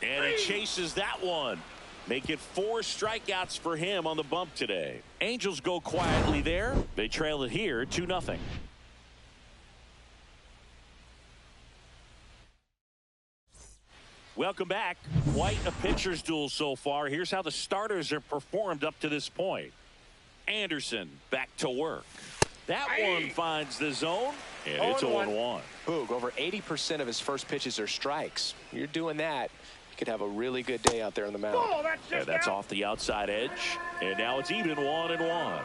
And he chases that one. Make it 4 strikeouts for him on the bump today. Angels go quietly there. They trail it here 2-0. Welcome back. Quite a pitcher's duel so far. Here's how the starters have performed up to this point. Anderson back to work. That one finds the zone, and it's 0-1.
Boog, over 80% of his first pitches are strikes. You're doing that, you could have a really good day out there on the mound.
And that's off the outside edge, and now it's even 1-1.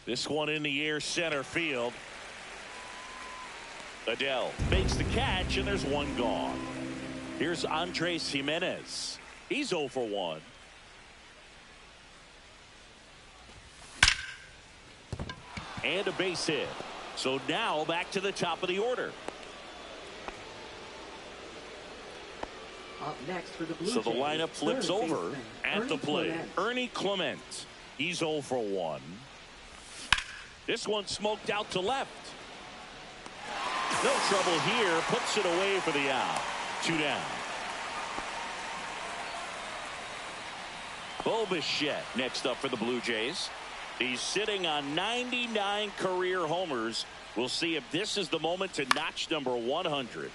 This one in the air center field. Adell makes the catch, and there's one gone. Here's Andres Jimenez. He's 0 for 1. And a base hit. So now back to the top of the order.
Up next for the Blue
So the
Jays,
lineup flips over at the plate.
Clement.
Ernie Clement. He's 0 for 1. This one smoked out to left. No trouble here. Puts it away for the out. 2 down. Bo Bichette next up for the Blue Jays. He's sitting on 99 career homers. We'll see if this is the moment to notch number 100.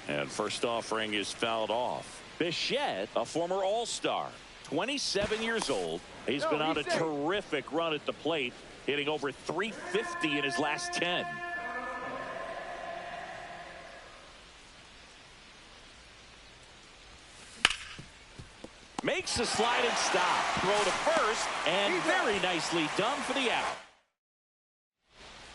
And first offering is fouled off. Bichette, a former All-Star, 27 years old. He's been on a terrific run at the plate, hitting over 350 in his last 10. Makes a sliding stop. Throw to first, and very nicely done for the out.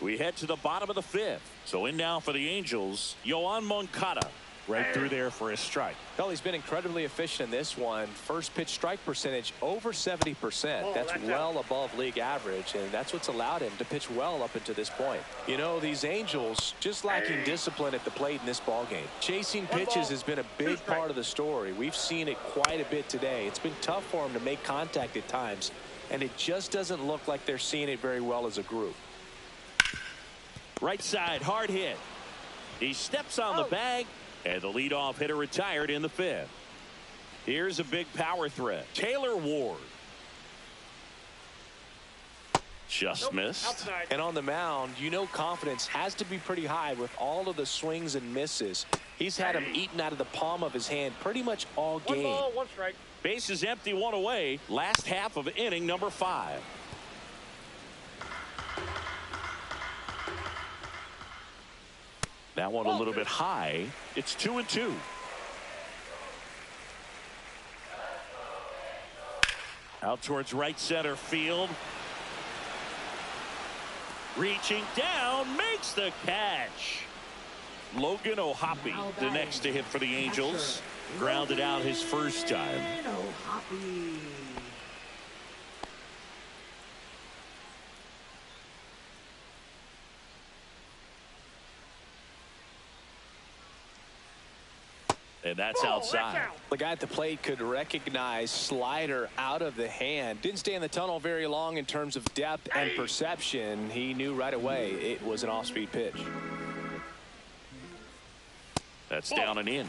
We head to the bottom of the 5th. So in now for the Angels, Yoan Moncada. Right through there for a strike.
Well, he's been incredibly efficient in this one. First pitch strike percentage over 70%. That's well above league average, and that's what's allowed him to pitch well up until this point. You know, these Angels just lacking discipline at the plate in this ballgame. Chasing pitches has been a big part of the story. We've seen it quite a bit today. It's been tough for them to make contact at times, and it just doesn't look like they're seeing it very well as a group.
Right side, hard hit. He steps on the bag. And the leadoff hitter retired in the 5th. Here's a big power threat. Taylor Ward. Just missed.
Outside.
And on the mound, you know confidence has to be pretty high with all of the swings and misses. He's had them eaten out of the palm of his hand pretty much all game.
1 ball, 1 strike.
Base is empty, 1 away. Last half of inning number 5. That one a little bit high. It's 2-2. Out towards right center field. Reaching down, makes the catch. Logan O'Hoppe, the next to hit for the Angels. Grounded out his first time. And that's outside.
The guy at the plate could recognize slider out of the hand. Didn't stay in the tunnel very long in terms of depth and perception. He knew right away it was an off-speed pitch.
That's down and in.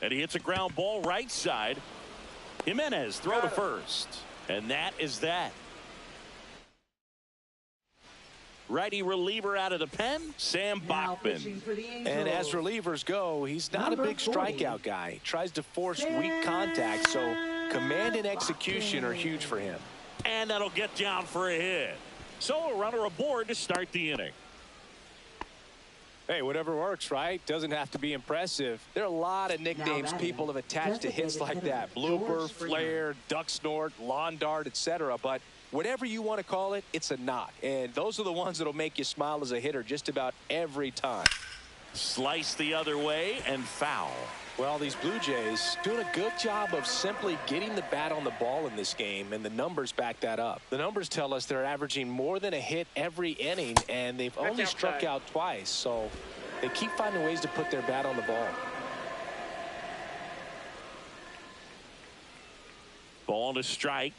And he hits a ground ball right side. Jimenez throw to first. And that is that. Righty reliever out of the pen, Sam Bachman.
And as relievers go, he's not a big strikeout guy. Tries to force weak contact, so command and execution are huge for him.
And that'll get down for a hit. So a runner aboard to start the inning.
Hey, whatever works, right? Doesn't have to be impressive. There are a lot of nicknames people have attached to hits like that. Blooper, flare, duck snort, lawn dart, etc. But whatever you want to call it, it's a knock. And those are the ones that'll make you smile as a hitter just about every time.
Slice the other way and foul.
Well, these Blue Jays doing a good job of simply getting the bat on the ball in this game, and the numbers back that up. The numbers tell us they're averaging more than a hit every inning, and they've only struck out twice, so they keep finding ways to put their bat on the ball.
Ball to strike.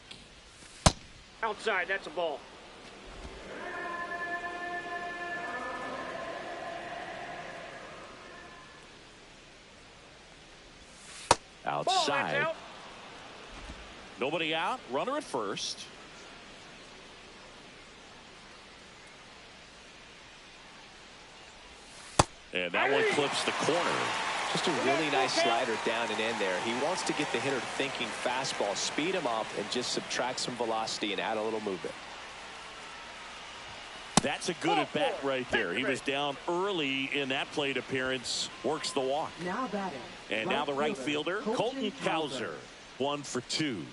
Outside, that's a ball.
Outside.
Out.
Nobody out. Runner at first. And that one clips the corner.
Just a really nice slider down and in there. He wants to get the hitter thinking fastball, speed him up, and just subtract some velocity and add a little movement.
That's a good at bat right there. He was down early in that plate appearance. Works the walk.
Now batting.
And now the right fielder, Colton Cowser. 1 for 2.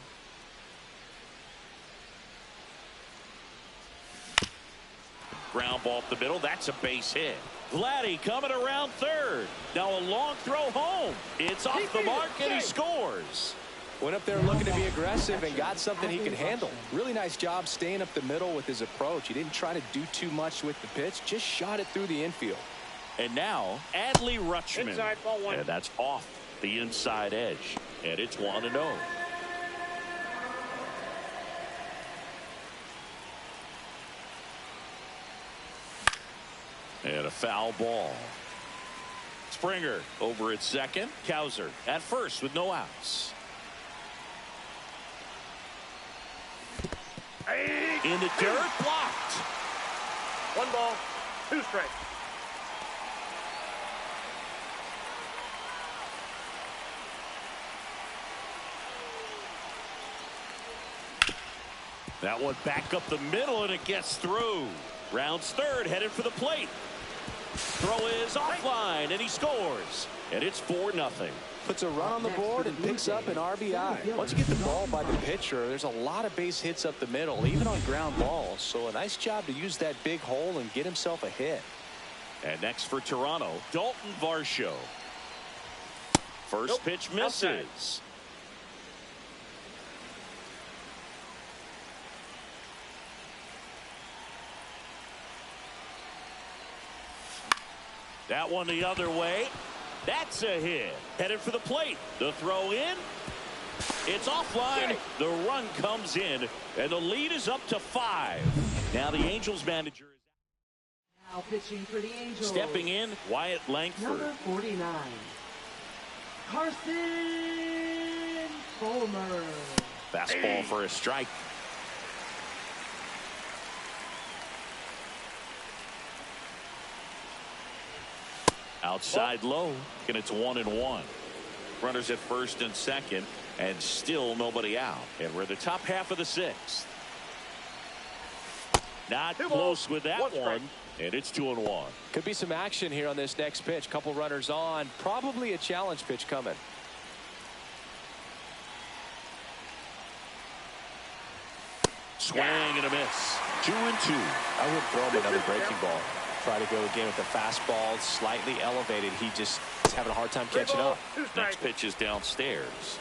Ground ball up the middle. That's a base hit. Vladdy coming around third. Now a long throw home. It's off the mark and he scores.
Went up there looking to be aggressive and got something he could handle. Really nice job staying up the middle with his approach. He didn't try to do too much with the pitch, just shot it through the infield.
And now Adley Rutschman.
Inside, ball one.
And that's off the inside edge. And it's 1-0. And a foul ball. Springer over at second. Cowser at first with no outs. In the dirt, blocked.
1 ball, 2 strikes.
That one back up the middle and it gets through. Rounds third, headed for the plate. Throw is offline and he scores. And it's 4-0.
Puts a run on the board and picks up an RBI. Once you get the ball by the pitcher, there's a lot of base hits up the middle, even on ground balls. So a nice job to use that big hole and get himself a hit.
And next for Toronto, Dalton Varsho. First pitch misses. That one the other way. That's a hit. Headed for the plate. The throw in. It's offline. The run comes in. And the lead is up to 5. Now the Angels manager is
Now pitching for the Angels.
stepping in, Wyatt Langford.
Number 49. Carson Fulmer.
Fastball for a strike. Outside low, and it's 1-1. Runners at first and second, and still nobody out. And we're in the top half of the 6th. Not
Two
close
balls,
with that
one strike.
one. And it's 2-1.
Could be some action here on this next pitch. Couple runners on. Probably a challenge pitch coming.
Swing and a miss. 2-2.
I would throw him another breaking ball. Try to go again with the fastball slightly elevated. He just is having a hard time catching up.
Next pitch is downstairs.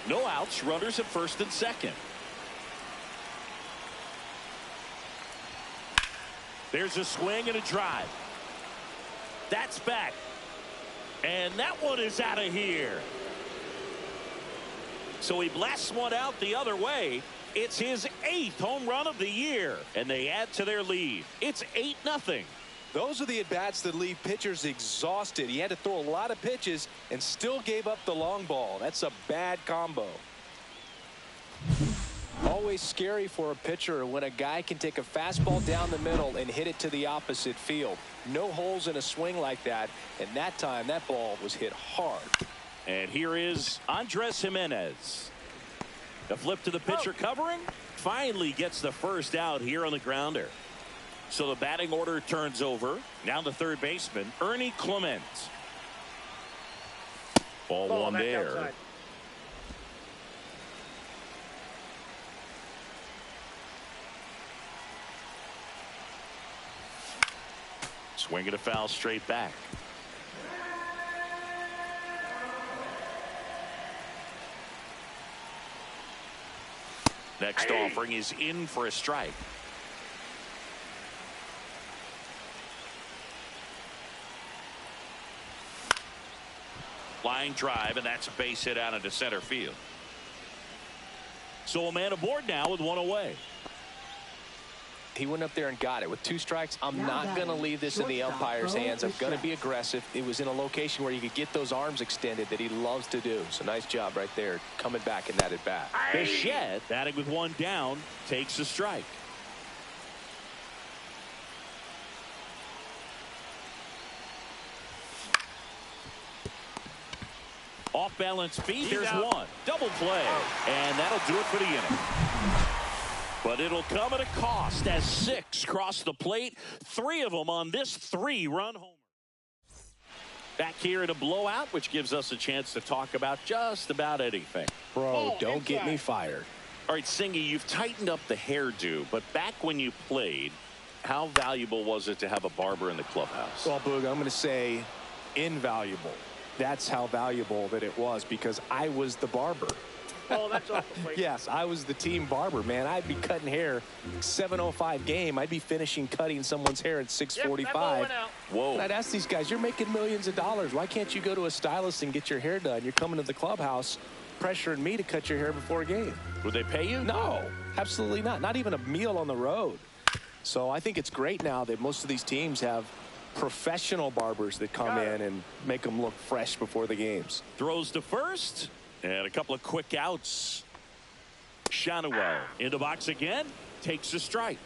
No outs. Runners at first and second. There's a swing and a drive. That's back. And that one is out of here. So he blasts one out the other way. It's his 8th home run of the year. And they add to their lead. It's 8-0.
Those are the at-bats that leave pitchers exhausted. He had to throw a lot of pitches and still gave up the long ball. That's a bad combo. Always scary for a pitcher when a guy can take a fastball down the middle and hit it to the opposite field. No holes in a swing like that. And that time, that ball was hit hard.
And here is Andres Gimenez. The flip to the pitcher covering. Finally gets the first out here on the grounder. So the batting order turns over. Now the third baseman, Ernie Clement. Ball one there.
Outside.
Swing and a foul straight back. Next offering is in for a strike. Line drive, and that's a base hit out into center field. So a man aboard now with one away.
He went up there and got it with 2 strikes. I'm not going to leave this in the umpire's hands. I'm going to be aggressive. It was in a location where you could get those arms extended that he loves to do. So nice job right there coming back in that at bat.
Bichette, batting with one down, takes a strike. Off balance feet. There's one. Double play. And that'll do it for the inning. But it'll come at a cost as 6 cross the plate. 3 of them on this 3-run homer. Back here in a blowout, which gives us a chance to talk about just about anything.
Bro, don't get me fired.
All right, Singy, you've tightened up the hairdo, but back when you played, how valuable was it to have a barber in the clubhouse?
Well, Boog, I'm going to say invaluable. That's how valuable that it was because I was the barber.
Oh, that's off the plate.
Yes, I was the team barber, man. I'd be cutting hair 7:05 game. I'd be finishing cutting someone's hair at 6:45.
Yep, that ball went out.
Whoa.
And I'd ask these guys, you're making millions of dollars. Why can't you go to a stylist and get your hair done? You're coming to the clubhouse pressuring me to cut your hair before a game.
Would they pay you?
No, absolutely not. Not even a meal on the road. So I think it's great now that most of these teams have professional barbers that come in and make them look fresh before the games.
Throws to first. And a couple of quick outs. Shanuel in the box again. Takes a strike.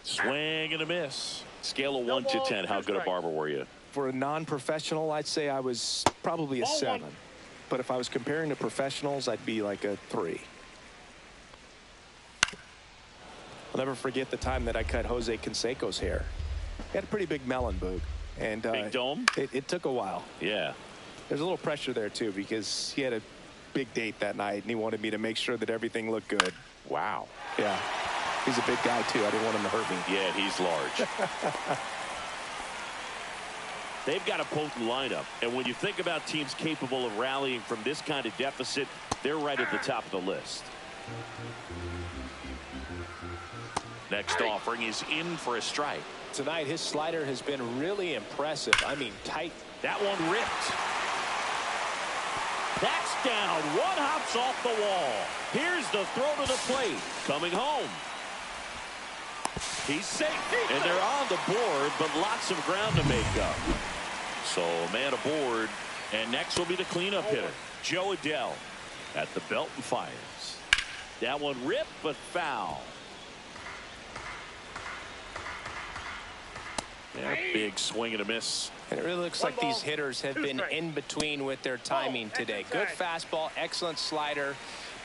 Swing and a miss. Scale of 1 to 10. How good a barber were you?
For a non-professional, I'd say I was probably a 7. But if I was comparing to professionals, I'd be like a 3. I'll never forget the time that I cut Jose Canseco's hair. He had a pretty big melon, Boog. And
Big dome?
It took a while.
Yeah.
There's a little pressure there, too, because he had a big date that night, and he wanted me to make sure that everything looked good.
Wow.
Yeah. He's a big guy, too. I didn't want him to hurt me.
Yeah, he's large. They've got a potent lineup. And when you think about teams capable of rallying from this kind of deficit, they're right at the top of the list. Next offering is in for a strike.
Tonight, his slider has been really impressive. I mean, tight.
That one ripped. That's down. One hops off the wall. Here's the throw to the plate. Coming home. He's safe. And they're on the board, but lots of ground to make up. So, man aboard. And next will be the cleanup hitter, Joe Adell, at the belt and fires. That one ripped, but foul. Yeah, big swing and a miss.
And it really looks like these hitters have been in between with their timing today. Good fastball, excellent slider.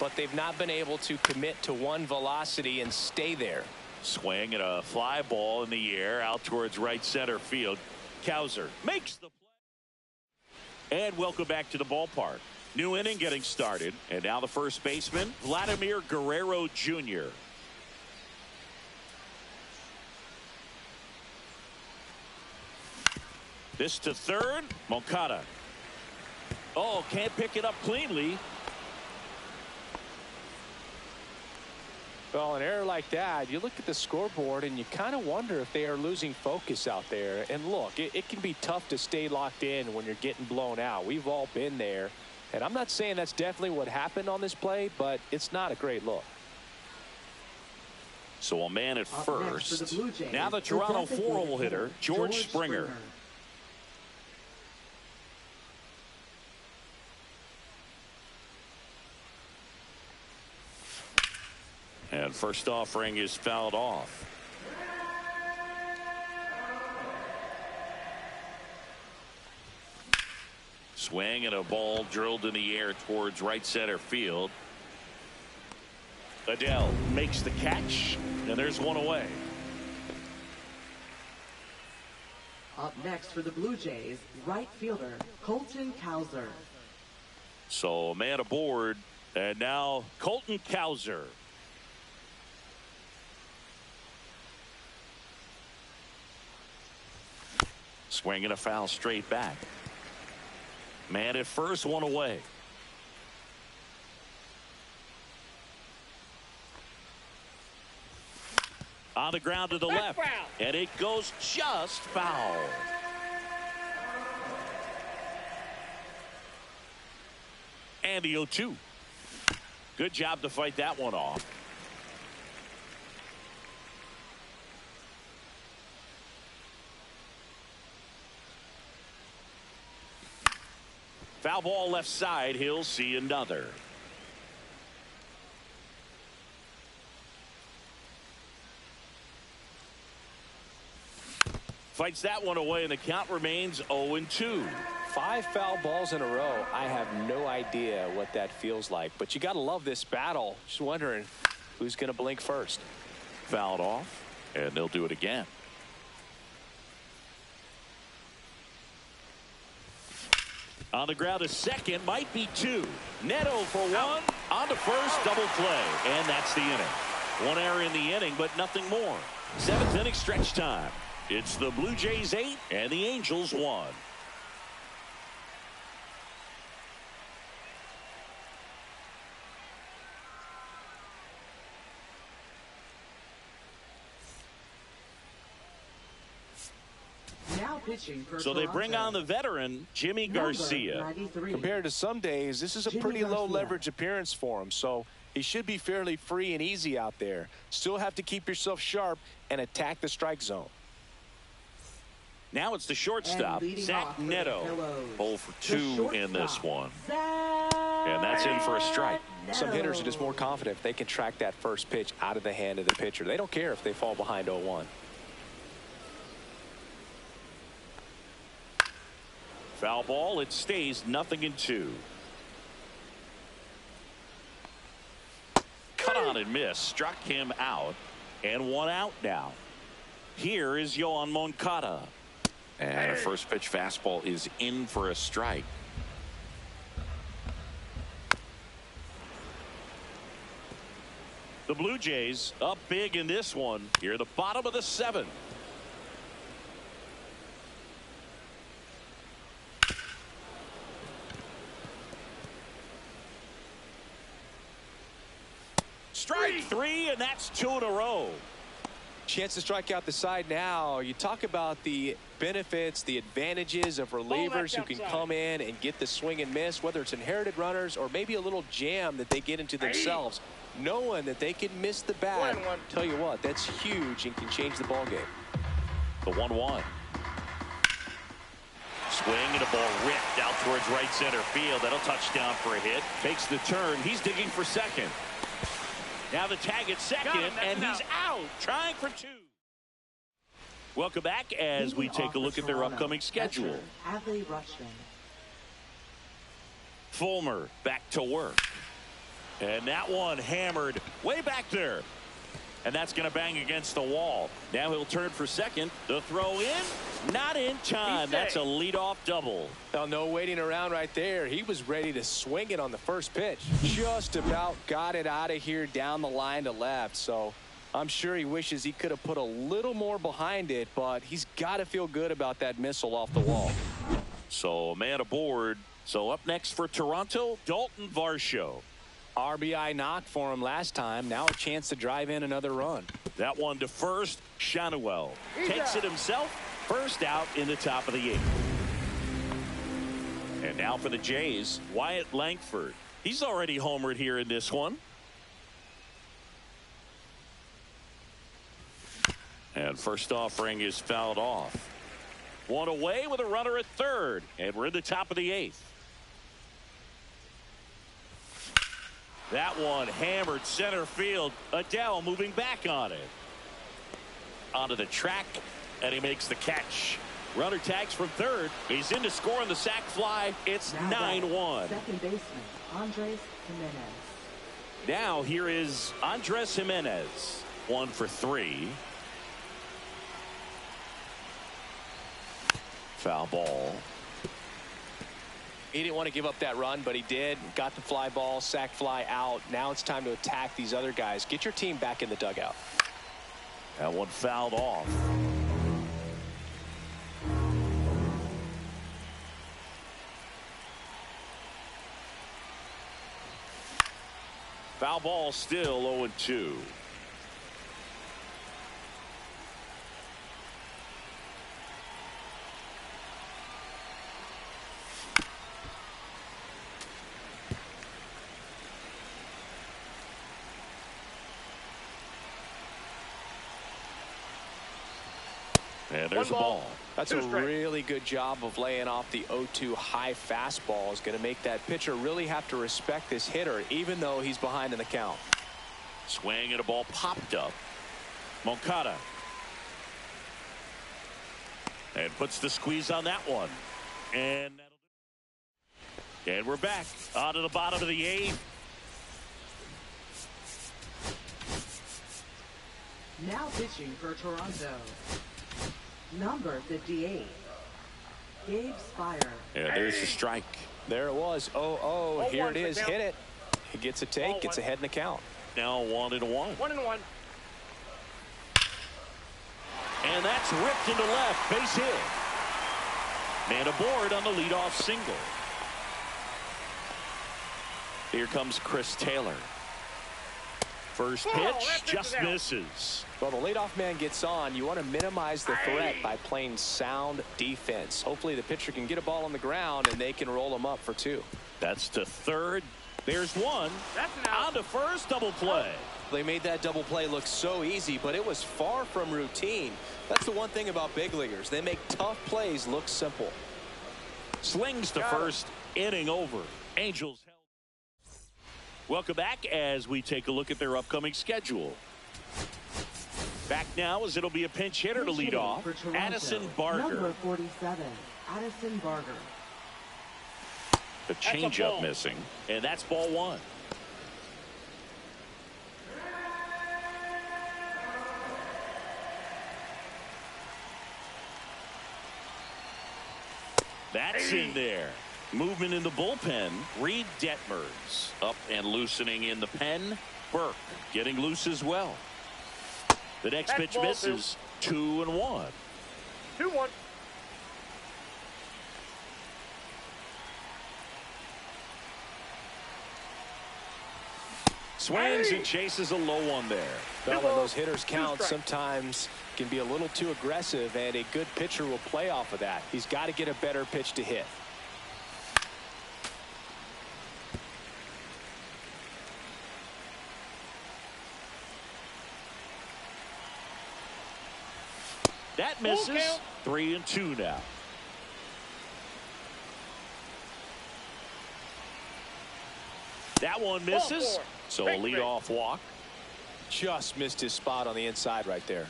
but they've not been able to commit to one velocity and stay there.
Swing and a fly ball in the air out towards right center field. Cowser makes the play. And welcome back to the ballpark. New inning getting started. And now the first baseman, Vladimir Guerrero Jr. This to third. Moncada. Oh, can't pick it up cleanly.
Well, an error like that, you look at the scoreboard and you kind of wonder if they are losing focus out there. And look, it can be tough to stay locked in when you're getting blown out. We've all been there. And I'm not saying that's definitely what happened on this play, but it's not a great look.
So a man at first. Now the Toronto four-hole hitter, George Springer. And first offering is fouled off. Swing and a ball drilled in the air towards right center field. Adele makes the catch, and there's one away.
Up next for the Blue Jays, right fielder Colton Cowser.
So a man aboard, and now Colton Cowser. Swinging a foul straight back. Man at first, one away. On the ground to the left.
Foul.
And it goes just foul. And the 0-2. Good job to fight that one off. Foul ball left side. He'll see another. Fights that one away, and the count remains 0-2.
5 foul balls in a row. I have no idea what that feels like, but you got to love this battle. Just wondering who's going to blink first.
Fouled off, and they'll do it again. On the ground to second, might be 2. Neto for 1. On to first, double play. And that's the inning. One error in the inning, but nothing more. 7th inning stretch time. It's the Blue Jays 8 and the Angels 1. So they bring on the veteran, Jimmy Garcia.
93.
Compared to some days, this is a pretty low leverage appearance for him, so he should be fairly free and easy out there. Still have to keep yourself sharp and attack the strike zone.
Now it's the shortstop, Zach Neto. 0 for 2 in this one. And that's in for a strike.
Some hitters are just more confident if they can track that first pitch out of the hand of the pitcher. They don't care if they fall behind 0-1.
Foul ball, it stays 0-2. Cut on and miss, struck him out, and 1 out now. Here is Yohan Moncada. And a first pitch fastball is in for a strike. The Blue Jays up big in this one. Here, the bottom of the 7th. Strike 3, and that's 2 in a row.
Chance to strike out the side now. You talk about the benefits, the advantages of relievers who can come in and get the swing and miss, whether it's inherited runners or maybe a little jam that they get into themselves. Knowing that they can miss the bat, tell you what, that's huge and can change the ball game.
The 1-1. Swing and a ball ripped out towards right center field. That'll touch down for a hit. Takes the turn. He's digging for second. Now the tag at second, and he's out, trying for 2. Welcome back as we take a look at their upcoming schedule.
Adley Rutschman.
Fulmer back to work. And that one hammered way back there. And that's going to bang against the wall. Now he'll turn for second. The throw in, not in time. That's a leadoff double.
Now, no waiting around right there. He was ready to swing it on the first pitch. Just about got it out of here down the line to left. So I'm sure he wishes he could have put a little more behind it, but he's got to feel good about that missile off the wall.
So a man aboard. So up next for Toronto, Dalton Varsho.
RBI knock for him last time. Now a chance to drive in another run.
That one to first. Shanuel takes it himself. First out in the top of the 8th. And now for the Jays, Wyatt Langford. He's already homered here in this one. And first offering is fouled off. One away with a runner at third. And we're in the top of the 8th. That one hammered center field. Adele moving back on it. Onto the track, and he makes the catch. Runner tags from third. He's in to score on the sac fly. It's 9-1.
Second baseman, Andres Jimenez.
Now here is Andres Jimenez. 1 for 3. Foul ball.
He didn't want to give up that run, but he did. Got the fly ball, sac fly out. Now it's time to attack these other guys. Get your team back in the dugout.
That one fouled off. Foul ball still 0-2. And there's a ball.
That's a really good job of laying off the 0-2 high fastball. Is going to make that pitcher really have to respect this hitter, even though he's behind in the count.
Swing and a ball popped up. Moncada. And puts the squeeze on that one. And we're back onto the bottom of the 8th.
Now pitching for Toronto, number 58, Gabe Spire.
And there's the strike.
There it was. 0-0. Here it is. Hit it. He gets a take. Gets ahead in the count.
Now 1-1.
1-1.
And that's ripped into left. Base hit. Man aboard on the leadoff single. Here comes Chris Taylor. First pitch just misses.
Well, the leadoff man gets on. You want to minimize the threat by playing sound defense. Hopefully the pitcher can get a ball on the ground and they can roll him up for 2.
That's to third. There's one.
That's an out.
On to first. Double play.
They made that double play look so easy, but it was far from routine. That's the one thing about big leaguers. They make tough plays look simple.
Slings to first. Inning over. Angels. Welcome back as we take a look at their upcoming schedule. Back now as it'll be a pinch hitter to lead off. Addison Barger.
Number 47, Addison Barger.
The changeup missing, and that's ball 1. That's in there. Movement in the bullpen. Reed Detmers up and loosening in the pen. Burke getting loose as well. The next pitch misses. 2-1.
2-1.
Swings and chases a low one there.
Well, when those hitters count, sometimes can be a little too aggressive, and a good pitcher will play off of that. He's got to get a better pitch to hit.
That misses. 3-2 now. That one misses. So a leadoff walk.
Just missed his spot on the inside right there.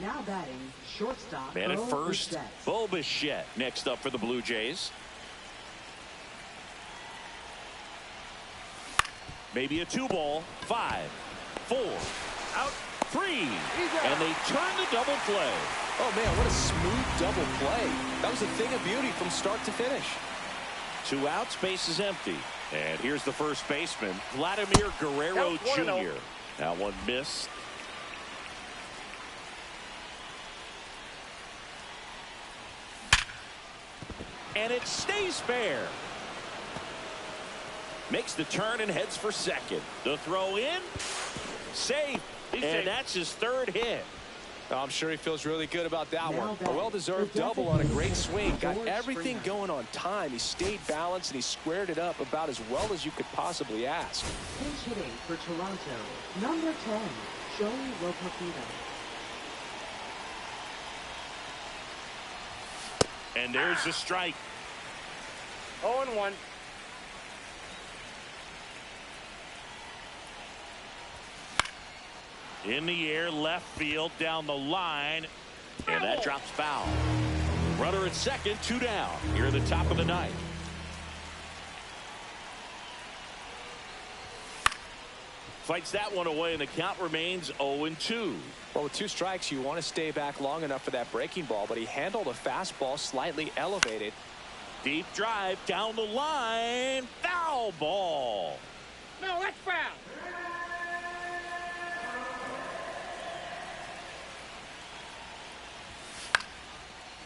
Now batting, shortstop.
Man at first, Bo Bichette next up for the Blue Jays. Maybe a 2-ball. 5, 4,
Out.
3, and they turn the double play.
Oh, man, what a smooth double play. That was a thing of beauty from start to finish.
2 outs, base is empty. And here's the first baseman, Vladimir Guerrero Jr. That one missed. And it stays fair. Makes the turn and heads for second. The throw in. Safe. And that's his 3rd hit.
I'm sure he feels really good about that one. A well-deserved double on a great swing. Got everything going on time. He stayed balanced and he squared it up about as well as you could possibly ask.
Pinch hitting for Toronto, number 10, Joey Lopez.
And there's the strike.
0-1.
In the air, left field, down the line, and that drops foul. Runner at second, 2 down. Here at the top of the 9th. Fights that one away, and the count remains 0-2.
Well, with 2 strikes, you want to stay back long enough for that breaking ball, but he handled a fastball slightly elevated.
Deep drive down the line. Foul ball.
No, that's foul.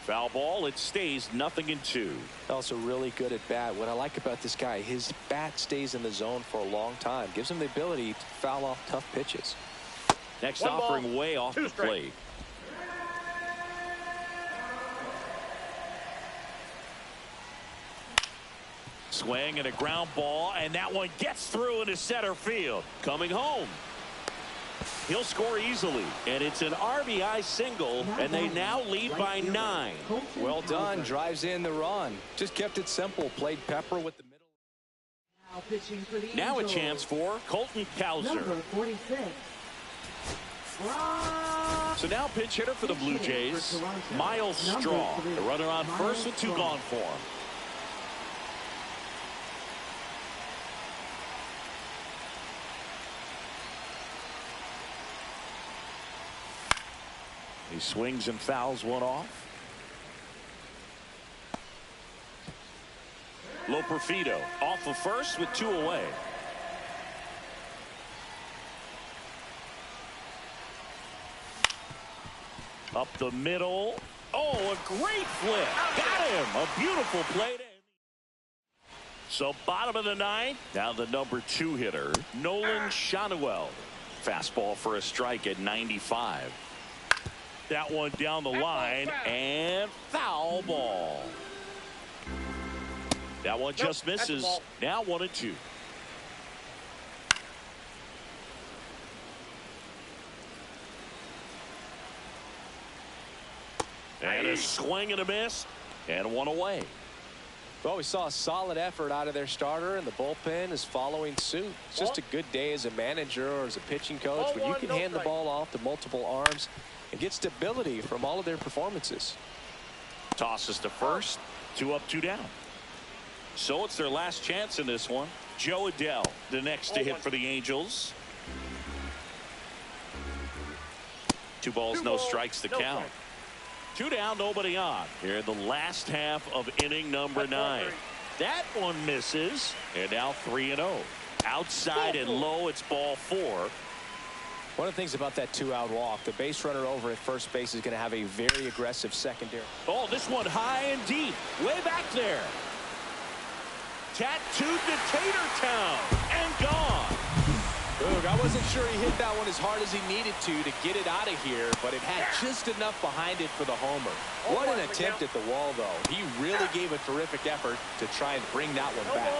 Foul ball. It stays 0-2.
Also really good at bat. What I like about this guy, his bat stays in the zone for a long time. Gives him the ability to foul off tough pitches.
Next
1
offering
ball,
way off
2
the
strikes.
plate. Swing and a ground ball, and that one gets through into center field. Coming home. He'll score easily, and it's an RBI single, and they now lead by 9.
Well done. Drives in the run. Just kept it simple. Played pepper with the middle.
Now pitching for the
Now a
Angels,
chance for Colton Cowser.
number 46.
So now pinch hitter for the Blue Jays, Miles Straw. The runner on first with 2 gone for him. He swings and fouls one off. Loperfido off of first with 2 away. Up the middle. Oh, a great flip. Got him. A beautiful play. So bottom of the 9th. Now the number 2 hitter, Nolan Shanuel. Fastball for a strike at 95. That one down the line, and foul ball. That one just misses. Now 1-2. And a swing and a miss, and 1 away.
Well, we saw a solid effort out of their starter, and the bullpen is following suit. It's just a good day as a manager or as a pitching coach when you can hand the ball off to multiple arms and get stability from all of their performances.
Tosses to first. 2 up, 2 down. So it's their last chance in this one. Joe Adell, the next to hit for the Angels. 2 balls, no strikes to count. 2 down, nobody on. Here in the last half of inning number 9. That one misses, and now 3-0. Outside and low, it's ball 4.
One of the things about that 2-out walk, the base runner over at first base is going to have a very aggressive secondary.
Oh, this one high and deep, way back there. Tattooed to Tatertown and gone.
Look, I wasn't sure he hit that one as hard as he needed to get it out of here, but it had just enough behind it for the homer. What an attempt at the wall, though. He really gave a terrific effort to try and bring that one back.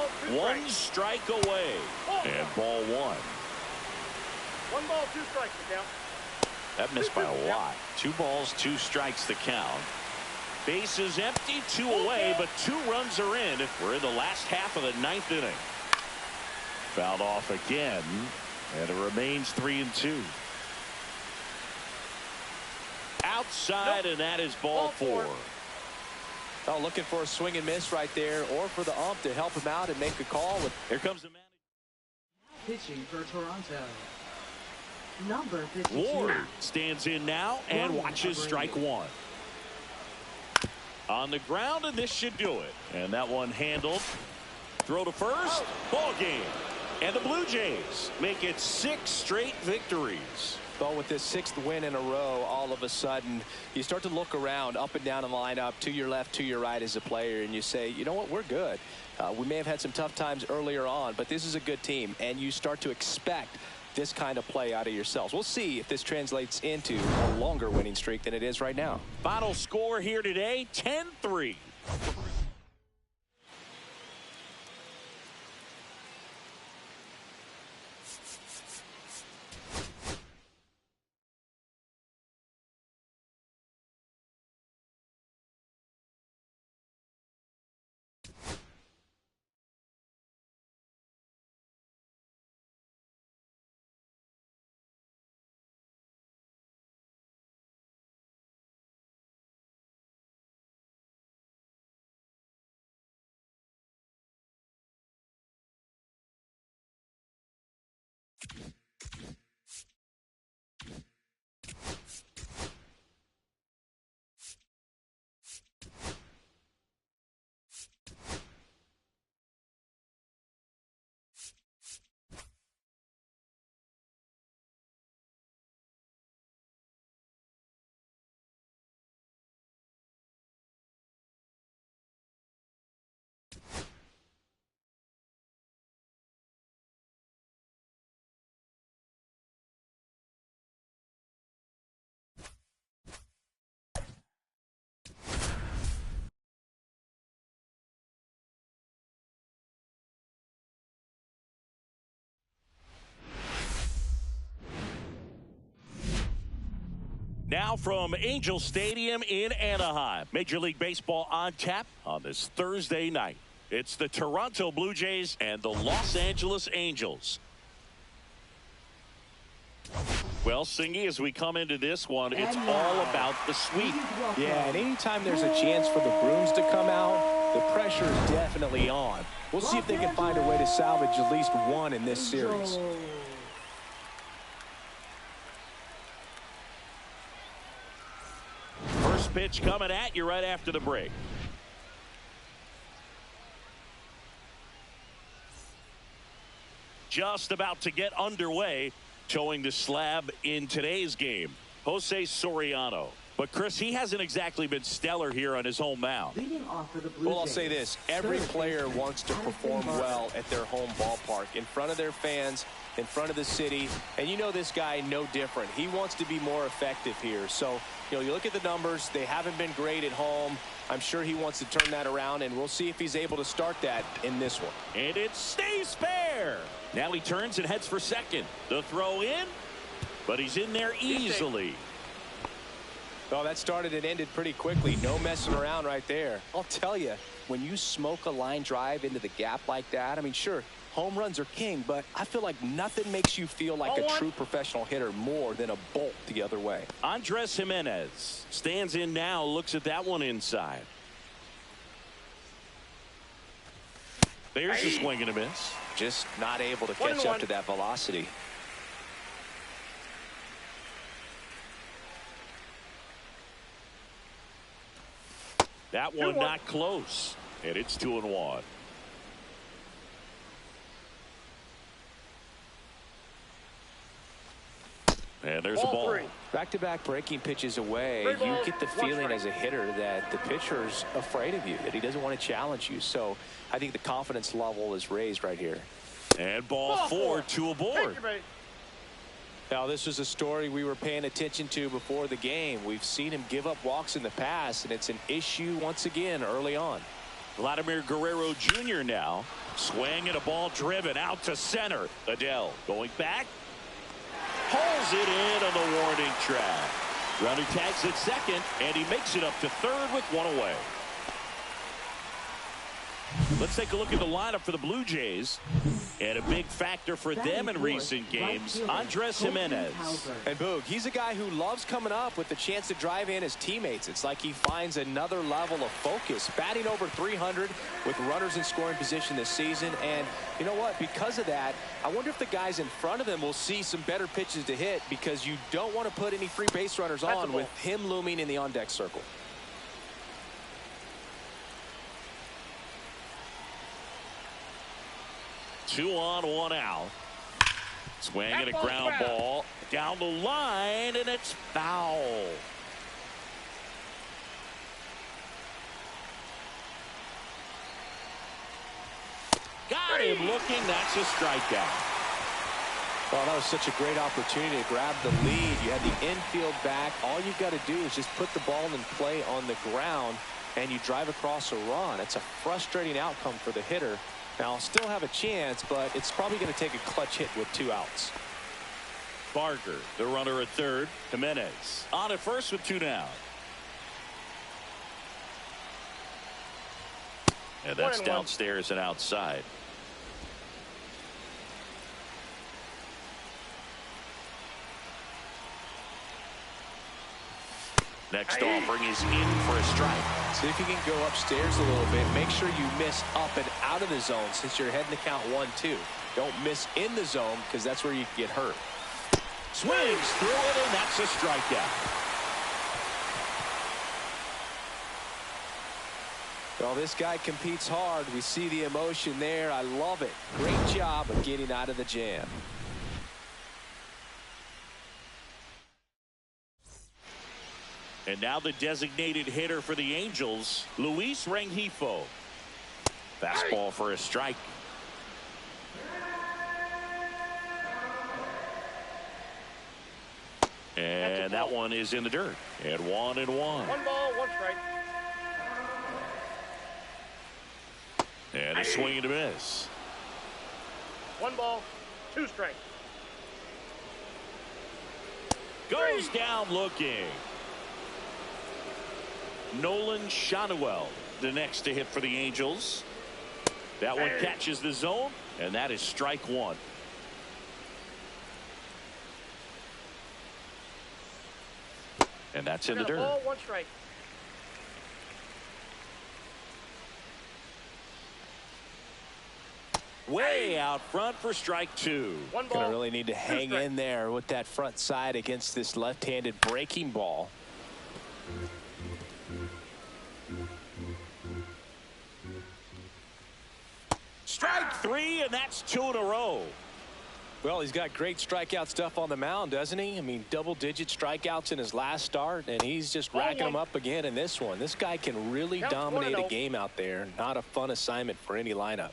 1 strike away, and ball 1.
1 ball, 2 strikes to count.
That missed by a lot. 2 balls, 2 strikes to count. Base is empty, 2 away, but 2 runs are in. We're in the last half of the 9th inning. Fouled off again, and it remains 3-2. Outside, and that is ball 4.
Oh, looking for a swing and miss right there, or for the ump to help him out and make a call.
Here comes the manager.
pitching for Toronto. Number 52.
Ward stands in now and watches strike one. On the ground, and this should do it. And that one handled. Throw to first. Ball game. And the Blue Jays make it 6 straight victories.
Well, with this 6th win in a row, all of a sudden, you start to look around up and down the lineup, to your left, to your right as a player, and you say, you know what, we're good. We may have had some tough times earlier on, but this is a good team, and you start to expect this kind of play out of yourselves. We'll see if this translates into a longer winning streak than it is right now.
Final score here today, 10-3. Now from Angel Stadium in Anaheim, Major League Baseball on tap on this Thursday night. It's the Toronto Blue Jays and the Los Angeles Angels. Well, Singy, as we come into this one, it's all about the sweep.
Yeah, and anytime there's a chance for the brooms to come out, the pressure is definitely on. We'll see if they can find a way to salvage at least one in this series.
First pitch coming at you right after the break. Just about to get underway, towing the slab in today's game, Jose Soriano. But Chris, he hasn't exactly been stellar here on his home mound.
Well, I'll say this. Every player wants to perform well at their home ballpark, in front of their fans, in front of the city. And you know this guy no different. He wants to be more effective here. So, you look at the numbers. They haven't been great at home. I'm sure he wants to turn that around, and we'll see if he's able to start that in this one.
And it stays fair. Now he turns and heads for second. The throw in, but he's in there easily.
Well, that started and ended pretty quickly. No messing around right there. I'll tell you, when you smoke a line drive into the gap like that, I mean, sure, home runs are king, but I feel like nothing makes you feel like a true professional hitter more than a bolt the other way.
Andres Jimenez stands in now, looks at that one inside. There's a swing and a miss.
Just not able to catch up to that velocity.
That one not close, and it's 2-1. And there's a ball.
Back-to-back breaking pitches away. You get the feeling as a hitter that the pitcher's afraid of you, that he doesn't want to challenge you. So I think the confidence level is raised right here.
And ball 4, 2 aboard.
Now, this is a story we were paying attention to before the game. We've seen him give up walks in the past, and it's an issue once again early on.
Vladimir Guerrero Jr. now. Swing and a ball driven out to center. Adele going back. Pulls it in on the warning track. Runner tags at second, and he makes it up to third with one away. Let's take a look at the lineup for the Blue Jays. And a big factor for them in recent games, Andres Gimenez.
And Boog, he's a guy who loves coming up with the chance to drive in his teammates. It's like he finds another level of focus. Batting over 300 with runners in scoring position this season. And you know what? Because of that, I wonder if the guys in front of him will see some better pitches to hit, because you don't want to put any free base runners on with him looming in the on-deck circle.
Two on, one out. Swinging a ground ball down the line, and it's foul. Got him looking. That's a strikeout.
Well, that was such a great opportunity to grab the lead. You had the infield back. All you've got to do is just put the ball in play on the ground, and you drive across a run. It's a frustrating outcome for the hitter. Now, I'll still have a chance, but it's probably going to take a clutch hit with 2 outs.
Barker, the runner at third. Gimenez on at first with 2 down. And that's downstairs and outside. Next offering is in for a strike.
See if you can go upstairs a little bit. Make sure you miss up and out of the zone, since you're heading to count 1-2. Don't miss in the zone, because that's where you can get hurt.
Swings through it, and that's a strikeout.
Well, this guy competes hard. We see the emotion there. I love it. Great job of getting out of the jam.
And now the designated hitter for the Angels, Luis Rengifo. Fastball for a strike. And that one is in the dirt. And 1-1.
1 ball, 1 strike.
And a swing and a miss.
1 ball, 2 strikes.
Goes down looking. Nolan Shanuel, the next to hit for the Angels. That one catches the zone, and that is strike 1. And that's in the dirt.
Ball, 1 strike.
Way out front for strike 2.
1 ball.
Gonna really need to hang in there with that front side against this left-handed breaking ball.
Strike 3, and that's 2 in a row.
Well, he's got great strikeout stuff on the mound, doesn't he? I mean, double-digit strikeouts in his last start, and he's just racking them up again in this one. This guy can really dominate a game out there. Not a fun assignment for any lineup.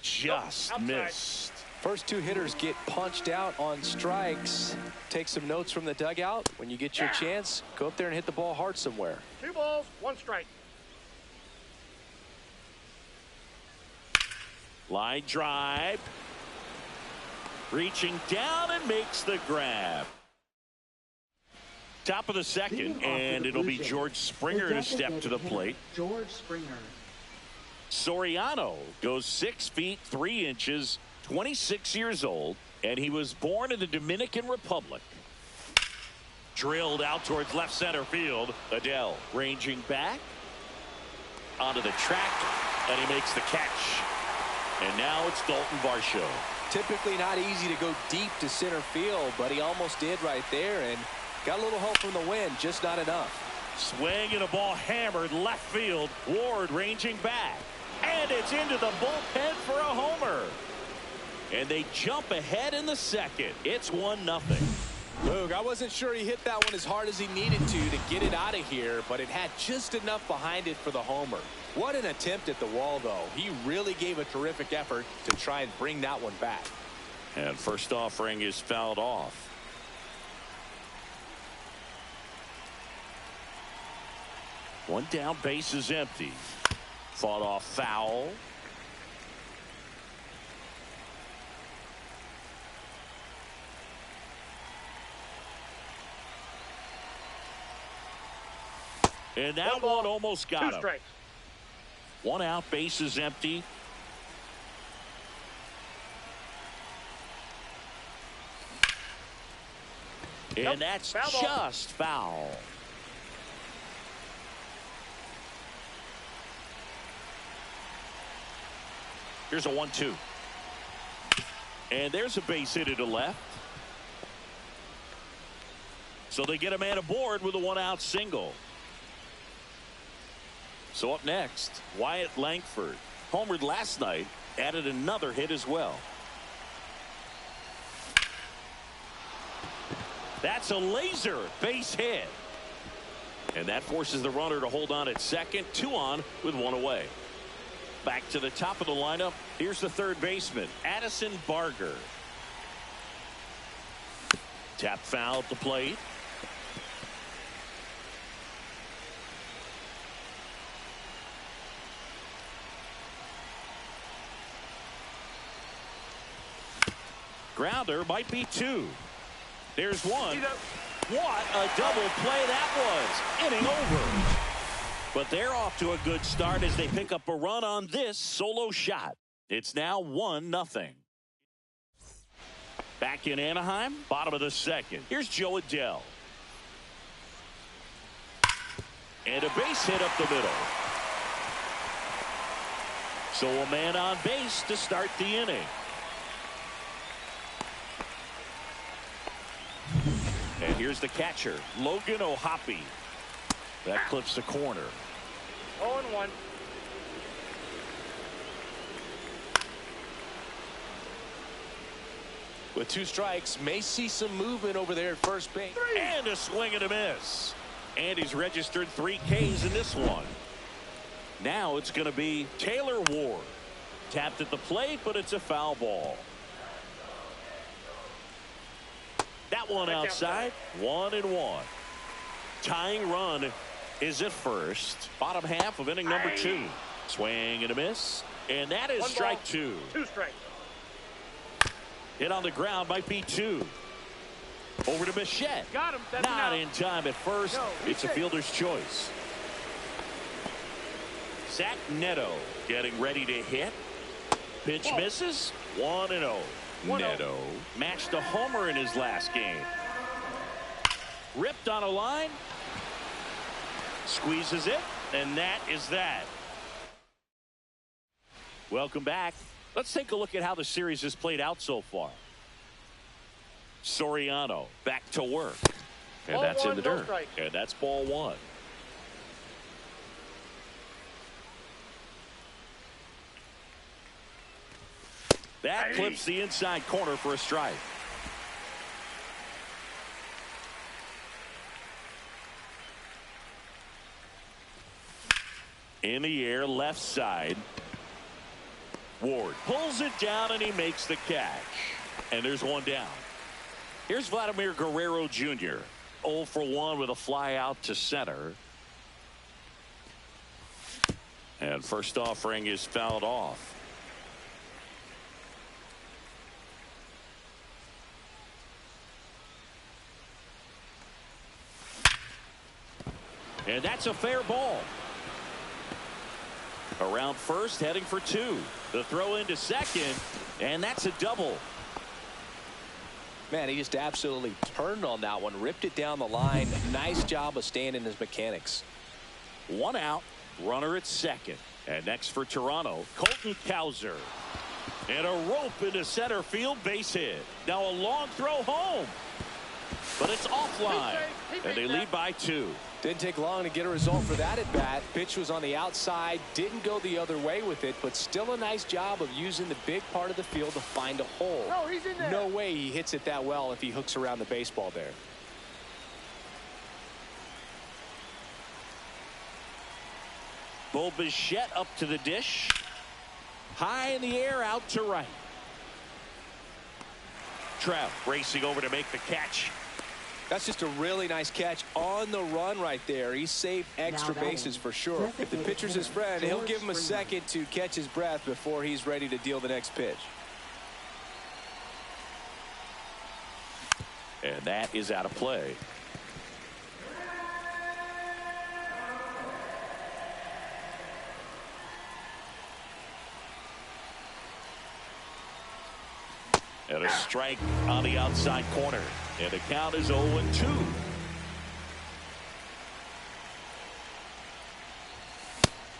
Just missed.
First 2 hitters get punched out on strikes. Take some notes from the dugout. When you get your chance, go up there and hit the ball hard somewhere.
2 balls, 1 strike.
Line drive. Reaching down and makes the grab. Top of the second, and it'll be George Springer to step to the plate.
George Springer.
Soriano goes 6 feet 3 inches, 26 years old, and he was born in the Dominican Republic. Drilled out towards left center field. Adele ranging back onto the track, and he makes the catch. And now it's Dalton Varsho.
Typically not easy to go deep to center field, but he almost did right there, and got a little help from the wind, just not enough.
Swing and a ball hammered left field. Ward ranging back, and it's into the bullpen for a homer. And they jump ahead in the second. It's 1-0.
Boog, I wasn't sure he hit that one as hard as he needed to get it out of here, but it had just enough behind it for the homer. What an attempt at the wall, though. He really gave a terrific effort to try and bring that one back.
And first offering is fouled off. One down, base is empty. Fought off foul. And that one almost got him.
2 strikes.
One out, base is empty. And that's just foul. Here's a 1-2. And there's a base hit to left. So they get a man aboard with a one-out single. So up next, Wyatt Langford. Homered last night, added another hit as well. That's a laser base hit. And that forces the runner to hold on at second. 2 on with 1 away. Back to the top of the lineup. Here's the third baseman, Addison Barger. Tap foul at the plate. Grounder might be 2. There's 1. What a double play that was. Inning over. But they're off to a good start as they pick up a run on this solo shot. It's now 1-0. Back in Anaheim, bottom of the second. Here's Joe Adell. And a base hit up the middle. So a man on base to start the inning. And here's the catcher, Logan O'Hoppe. That clips the corner.
0-1.
With 2 strikes, may see some movement over there at first base.
And a swing and a miss. And he's registered 3 Ks in this one. Now it's going to be Taylor Ward. Tapped at the plate, but it's a foul ball. That one outside. 1-1. Tying run is at first. Bottom half of inning number 2. Swing and a miss. And that is strike 2.
2 strikes.
Hit on the ground might be 2. Over to Bichette.
Got him. That's
Not in time at first.
No,
it's a fielder's choice. Zach Neto getting ready to hit. Pitch misses. 1-0. Neto matched a homer in his last game. Ripped on a line. Squeezes it. And that is that. Welcome back. Let's take a look at how the series has played out so far. Soriano back to work. And
Ball
that's
1,
in the
no
dirt.
strike.
And that's ball 1. That clips the inside corner for a strike. In the air, left side. Ward pulls it down and he makes the catch. And there's 1 down. Here's Vladimir Guerrero Jr. 0 for 1 with a fly out to center. And first offering is fouled off. And that's a fair ball. Around first, heading for 2. The throw into second, and that's a double.
Man, he just absolutely turned on that one, ripped it down the line. Nice job of staying in his mechanics.
1 out, runner at second. And next for Toronto, Colton Cowser. And a rope into center field, base hit. Now a long throw home. But it's offline. And they lead by 2.
Didn't take long to get a result for that at bat. Pitch was on the outside, didn't go the other way with it, but still a nice job of using the big part of the field to find a hole.
No, he's in there.
No way he hits it that well if he hooks around the baseball there.
Bo Bichette up to the dish. High in the air, out to right. Trev racing over to make the catch.
That's just a really nice catch on the run right there. He saved extra bases for sure. If the pitcher's his friend, he'll give him a second to catch his breath before he's ready to deal the next pitch.
And that is out of play. And a strike on the outside corner. And the count is 0-2.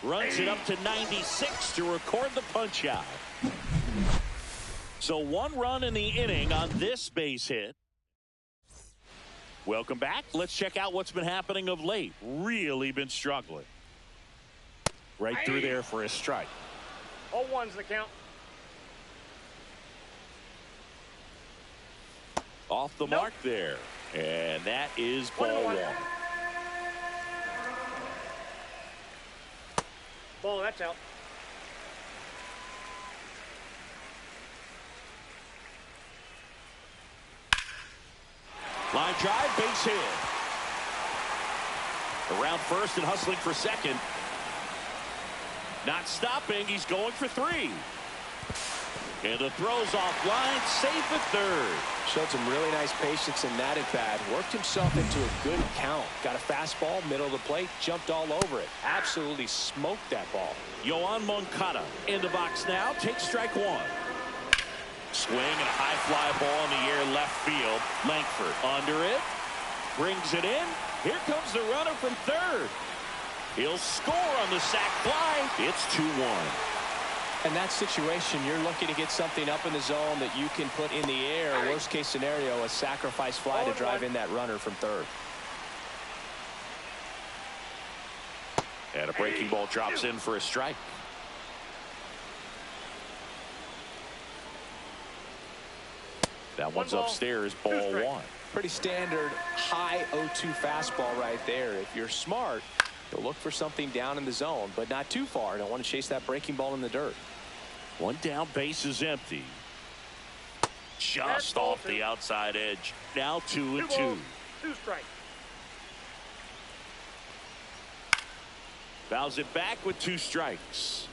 Runs it up to 96 to record the punch out. So 1 run in the inning on this base hit. Welcome back. Let's check out what's been happening of late. Really been struggling. Right through there for a strike.
0-1's the count.
Off the mark there. And that is ball 1.
Ball, that's out.
Line drive, base hit. Around first and hustling for second. Not stopping, he's going for 3. And the throw's offline, safe at third.
Showed some really nice patience in that at-bat. Worked himself into a good count. Got a fastball, middle of the plate, jumped all over it. Absolutely smoked that ball.
Yohan Moncada in the box now, takes strike 1. Swing and a high fly ball in the air left field. Langford under it. Brings it in. Here comes the runner from third. He'll score on the sac fly. It's 2-1.
In that situation, you're looking to get something up in the zone that you can put in the air. Worst case scenario, a sacrifice fly to drive in that runner from third.
And a breaking ball drops in for a strike. That one's upstairs, ball 1.
Pretty standard high 0-2 fastball right there. If you're smart, you'll look for something down in the zone, but not too far. Don't want to chase that breaking ball in the dirt.
1 down, base is empty. Just off the outside edge. Now 2-2.
2 strikes.
Fouls it back with 2 strikes.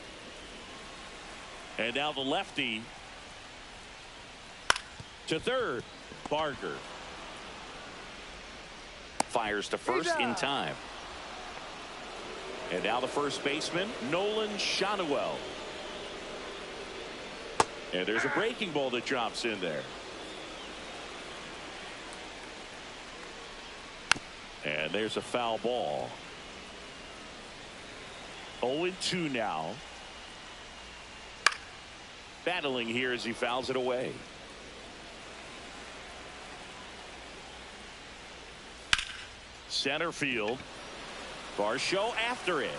And now the lefty to third. Barger fires to first in time. And now the first baseman, Nolan Shanuel. And there's a breaking ball that drops in there. And there's a foul ball. 0-2 now. Battling here as he fouls it away. Center field. Varsho after it.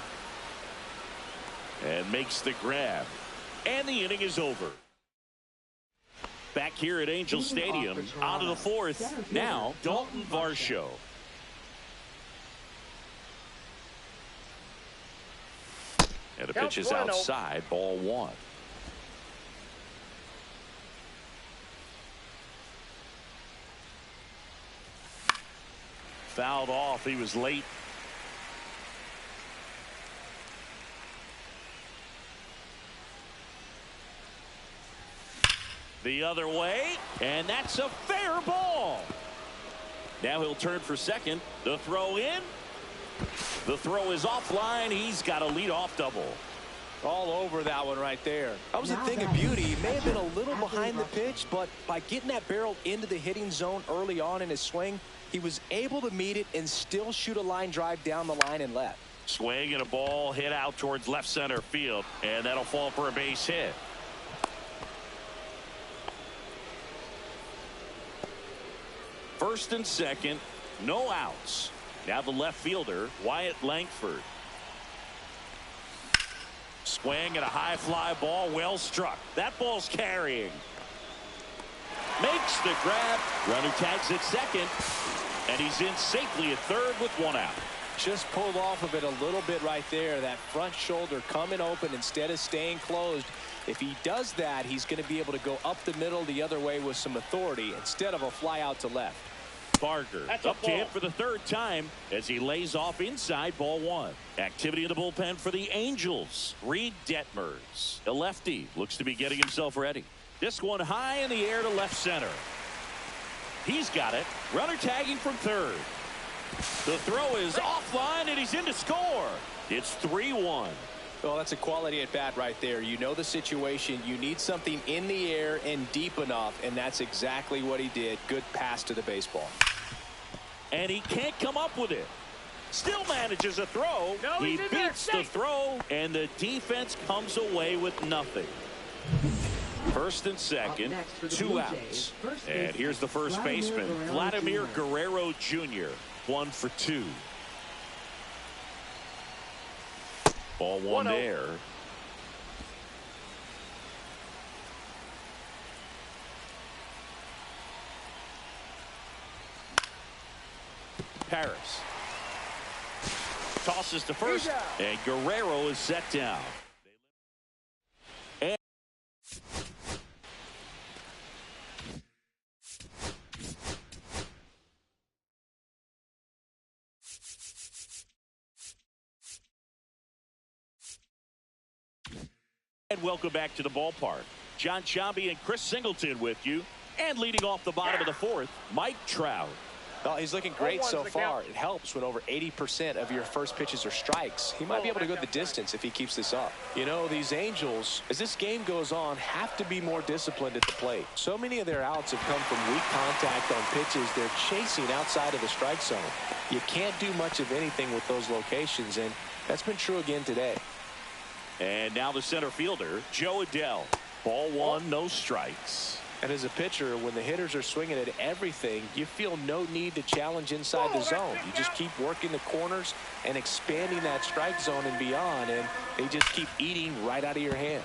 And makes the grab. And the inning is over. Back here at Angel Stadium, out of the 4th, now Dalton Varsho. And the pitch is outside, ball 1. Fouled off, he was late. The other way, and that's a fair ball. Now he'll turn for second. The throw in. The throw is offline. He's got a leadoff double.
All over that one right there. That was a thing of beauty. He may have been a little behind the pitch, but by getting that barrel into the hitting zone early on in his swing, he was able to meet it and still shoot a line drive down the line and left.
Swing and a ball hit out towards left center field, and that'll fall for a base hit. First and second, no outs. Now the left fielder, Wyatt Langford. Swing and a high fly ball, well struck. That ball's carrying. Makes the grab. Runner tags at second, and he's in safely at third with 1 out.
Just pulled off of it a little bit right there. That front shoulder coming open instead of staying closed. If he does that, he's going to be able to go up the middle the other way with some authority instead of a fly out to left.
Barger up to hit for the 3rd time as he lays off inside, ball 1. Activity in the bullpen for the Angels. Reed Detmers, a lefty, looks to be getting himself ready. This one high in the air to left center. He's got it. Runner tagging from third. The throw is offline, and he's in to score. It's 3-1.
Well, that's a quality at bat right there. You know the situation. You need something in the air and deep enough, and that's exactly what he did. Good pass to the baseball.
And he can't come up with it. Still manages a throw.
No,
he
he's in there.
beats the throw, and the defense comes away with nothing. First and second, 2 outs. And here's the first baseman, Vladimir Guerrero Jr., 1 for 2. Ball 1 there. Paris tosses to first, and Guerrero is set down. And welcome back to the ballpark. John Sciambi and Chris Singleton with you. And leading off the bottom of the fourth, Mike Trout.
Well, he's looking great so far. It helps when over 80% of your first pitches are strikes. He might be able to go the distance if he keeps this up. You know, these Angels, as this game goes on, have to be more disciplined at the plate. So many of their outs have come from weak contact on pitches they're chasing outside of the strike zone. You can't do much of anything with those locations, and that's been true again today.
And now the center fielder, Joe Adell. Ball 1, no strikes.
And as a pitcher, when the hitters are swinging at everything, you feel no need to challenge inside the zone. You just keep working the corners and expanding that strike zone and beyond, and they just keep eating right out of your hand.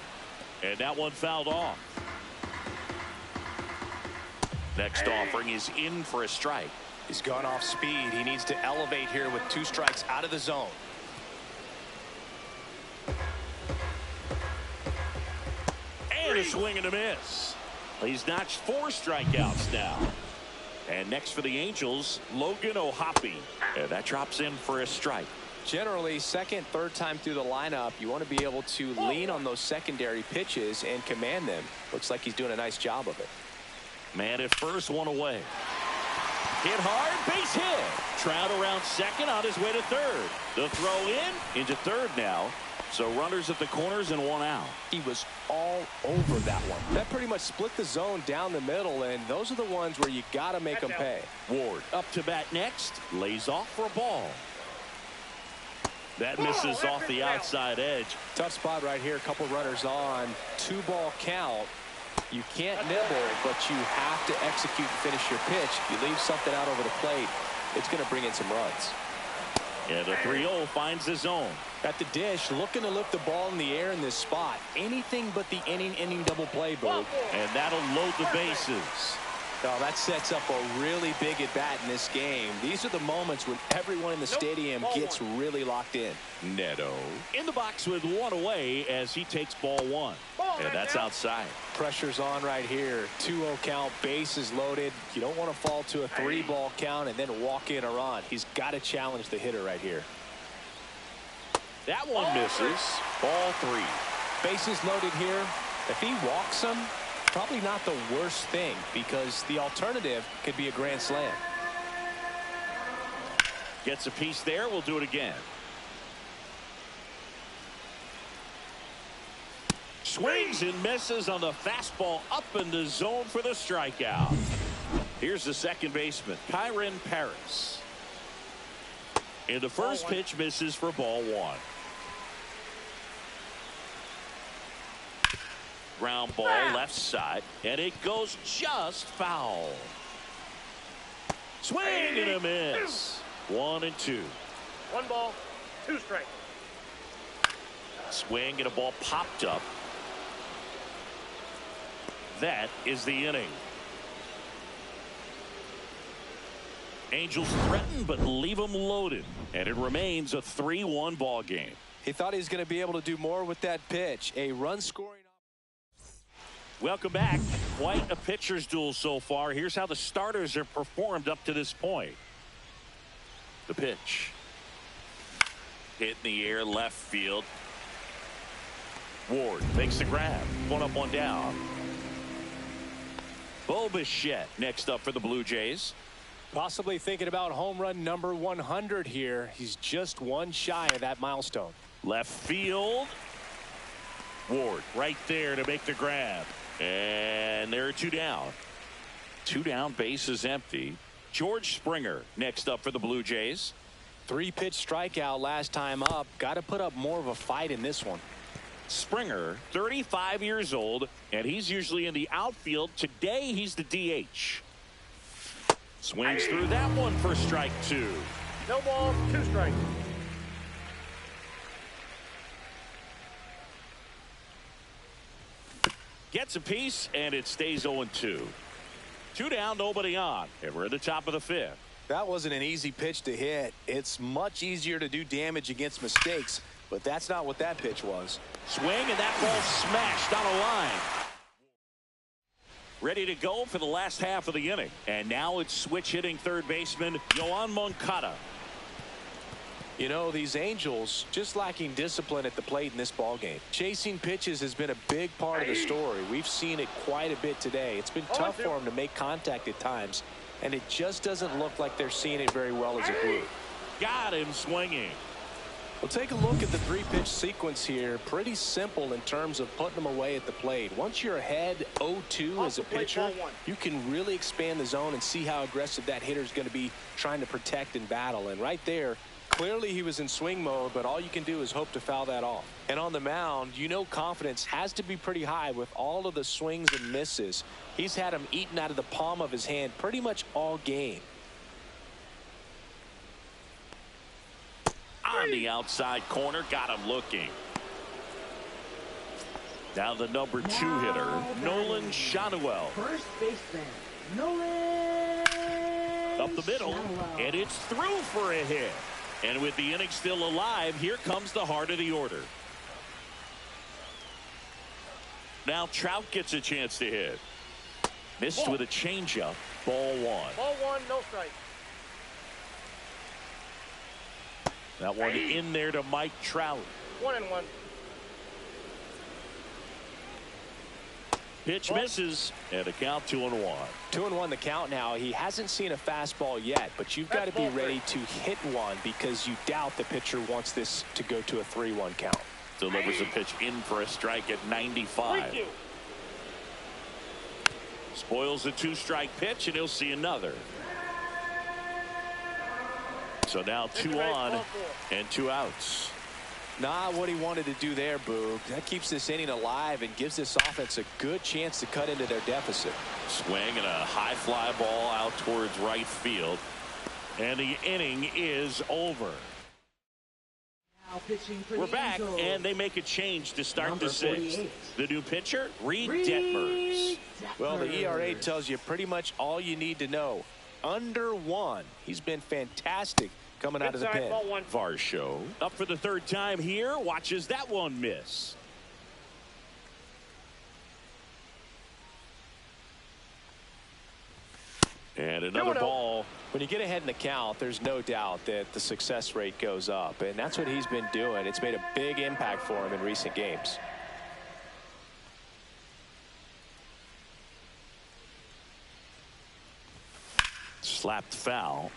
And that one fouled off. Next offering is in for a strike.
He's gone off speed. He needs to elevate here with 2 strikes out of the zone.
And a swing and a miss. He's notched 4 strikeouts now. And next for the Angels, Logan O'Hoppe. And that drops in for a strike.
Generally, second, third time through the lineup, you want to be able to lean on those secondary pitches and command them. Looks like he's doing a nice job of it.
Man at first, 1 away. Hit hard, base hit. Trout around second, on his way to third. The throw into third now. So runners at the corners and 1 out.
He was all over that one. That pretty much split the zone down the middle, and those are the ones where you got to make them pay.
Ward up to bat next, lays off for a ball. That misses off the outside edge.
Tough spot right here. A couple runners on. 2-ball count. You can't nibble, but you have to execute and finish your pitch. If you leave something out over the plate, it's going to bring in some runs.
And the 3-0 finds the zone.
At the dish, looking to lift the ball in the air in this spot. Anything but the inning double play, Boog.
And that'll load the bases.
Oh, that sets up a really big at-bat in this game. These are the moments when everyone in the stadium gets really locked in.
Neto in the box with 1 away as he takes ball 1. And that's outside.
Pressure's on right here. 2-0 count, bases loaded. You don't want to fall to a 3-ball count and then walk in a run. He's got to challenge the hitter right here.
That one misses. Ball 3.
Bases loaded here. If he walks them, probably not the worst thing, because the alternative could be a grand slam.
Gets a piece there. We'll do it again. Swings and misses on the fastball up in the zone for the strikeout. Here's the second baseman, Kyren Paris. And the first pitch misses for ball 1. Ground ball left side, and it goes just foul. Swing and a miss. 1 and 2.
1 ball, 2 strikes.
Swing and a ball popped up. That is the inning. Angels threaten but leave them loaded, and it remains a 3-1 ball game.
He thought he was going to be able to do more with that pitch. A run scoring.
Welcome back. Quite a pitcher's duel so far. Here's how the starters have performed up to this point. The pitch. Hit in the air, left field. Ward makes the grab. 1 up, 1 down. Bo Bichette next up for the Blue Jays.
Possibly thinking about home run number 100 here. He's just 1 shy of that milestone.
Left field. Ward right there to make the grab. And there are 2 down. 2 down, base is empty. George Springer next up for the Blue Jays.
3-pitch strikeout last time up. Got to put up more of a fight in this one.
Springer, 35 years old, and he's usually in the outfield. Today, he's the DH. Swings through that one for strike 2.
No ball, 2 strikes.
Gets a piece, and it stays 0-2. 2 down, nobody on, and we're at the top of the 5th.
That wasn't an easy pitch to hit. It's much easier to do damage against mistakes, but that's not what that pitch was.
Swing, and that ball smashed on a line. Ready to go for the last half of the inning. And now it's switch hitting third baseman Yoan Moncada.
You know, these Angels just lacking discipline at the plate in this ballgame. Chasing pitches has been a big part of the story. We've seen it quite a bit today. It's been tough for them to make contact at times, and it just doesn't look like they're seeing it very well as a group.
Got him swinging.
Well, take a look at the 3-pitch sequence here. Pretty simple in terms of putting them away at the plate. Once you're ahead 0-2 as a pitcher, you can really expand the zone and see how aggressive that hitter is going to be trying to protect and battle. And right there, clearly he was in swing mode, but all you can do is hope to foul that off. And on the mound, you know confidence has to be pretty high with all of the swings and misses. He's had them eaten out of the palm of his hand pretty much all game.
On the outside corner, got him looking. Now the number 2 hitter, Nolan Shanuel.
First baseman, Nolan.
Up the middle, and it's through for a hit. And with the inning still alive, here comes the heart of the order. Now Trout gets a chance to hit. Missed with a changeup. Ball 1.
Ball 1, no strike.
That one in there to Mike Trout.
1-1.
Pitch misses, and a count 2-1.
2-1 the count now. He hasn't seen a fastball yet, but you've got to be ready to hit one because you doubt the pitcher wants this to go to a 3-1 count.
Delivers a pitch in for a strike at 95. Spoils the 2-strike pitch, and he'll see another. So now 2 on and 2 outs.
Not what he wanted to do there, Boog. That keeps this inning alive and gives this offense a good chance to cut into their deficit.
Swing and a high fly ball out towards right field. And the inning is over.
Now pitching for
We're
the
back,
Angels.
and they make a change to start
Number
the 6th.
48.
The new pitcher, Reed Detmers.
Well, the ERA tells you pretty much all you need to know. Under 1. He's been fantastic coming out of the pen.
Varsho up for the 3rd time here. Watches that one miss. And another ball.
When you get ahead in the count, there's no doubt that the success rate goes up, and that's what he's been doing. It's made a big impact for him in recent games.
Slapped foul.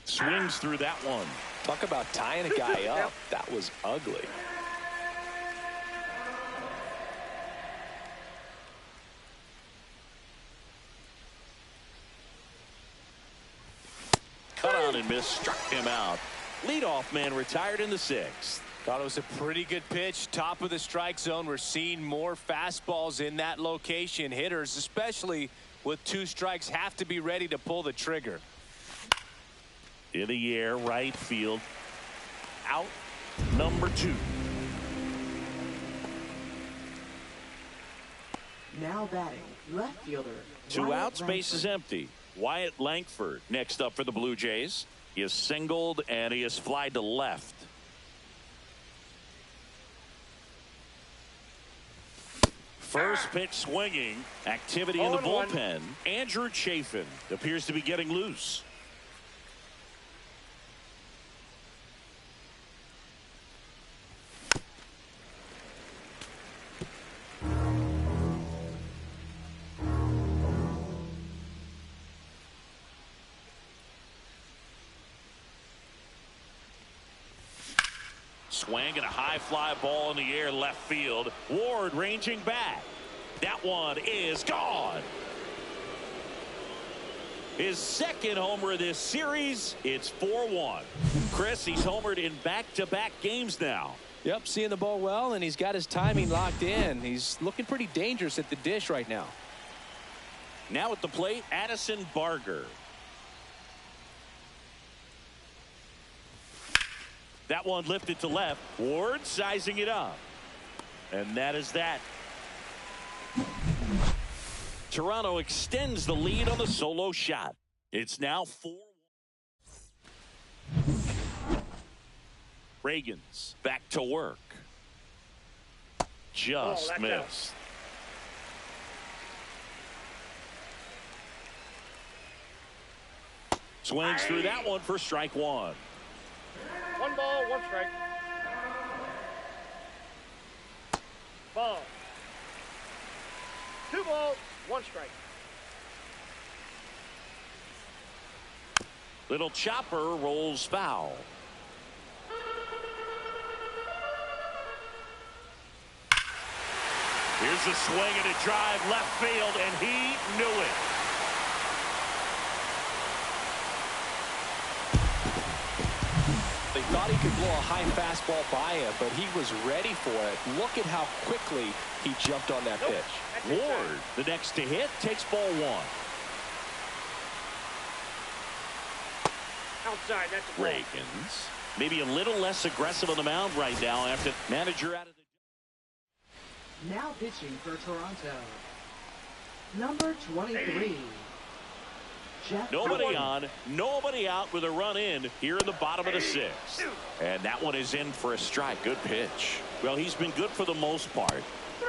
Swings through that one.
Talk about tying a guy up. That was ugly.
Cut on and miss, struck him out. Leadoff man retired in the 6th.
Thought it was a pretty good pitch. Top of the strike zone. We're seeing more fastballs in that location. Hitters, especially with 2 strikes, have to be ready to pull the trigger.
In the air, right field. Out number 2.
Now batting, left fielder.
2
Wyatt
outs, base is empty. Wyatt Langford next up for the Blue Jays. He is singled and he is flied to left. First pitch swinging. Activity in the bullpen. Andrew Chafin appears to be getting loose. swing and a high fly ball in the air left field. Ward ranging back. That one is gone. His second homer of this series. It's 4-1. Chris, he's homered in back-to-back games now.
Yep, seeing the ball well, and he's got his timing locked in. He's looking pretty dangerous at the dish right now.
Now at the plate, Addison Barger. That one lifted to left. Ward sizing it up. And that is that. Toronto extends the lead on the solo shot. It's now 4-1. Reagans back to work. Just missed. Swings through that one for strike one.
1 ball, 1 strike. Ball. 2 balls, 1 strike.
Little chopper rolls foul. Here's a swing and a drive left field, and he knew it.
They thought he could blow a high fastball by him, but he was ready for it. Look at how quickly he jumped on that pitch.
Ward, the next to hit, takes ball one.
Outside, that's a ball.
Reagans, maybe a little less aggressive on the mound right now after manager out of the...
Now pitching for Toronto, number 23.
Nobody on, nobody out with a run in here in the bottom of the sixth. And that one is in for a strike. Good pitch. Well, he's been good for the most part.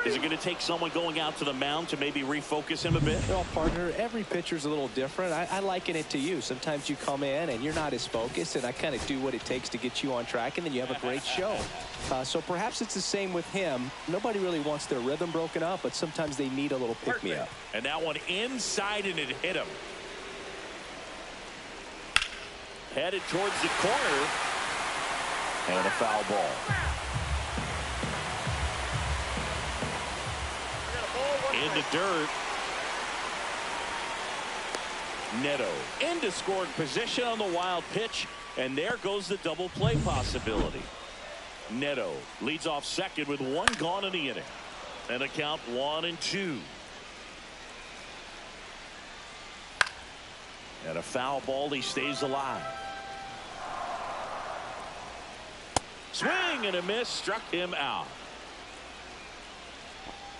Is it going to take someone going out to the mound to maybe refocus him a bit?
Well, partner, every pitcher's a little different. I liken it to you. Sometimes you come in and you're not as focused, and I kind of do what it takes to get you on track, and then you have a great show. So perhaps it's the same with him. Nobody really wants their rhythm broken up, but sometimes they need a little pick-me-up.
And that one inside, and it hit him. Headed towards the corner. And a foul ball. In the dirt. Neto into scoring position on the wild pitch. And there goes the double play possibility. Neto leads off second with 1 gone in the inning. And a count 1-2. And a foul ball. He stays alive. Swing and a miss, struck him out.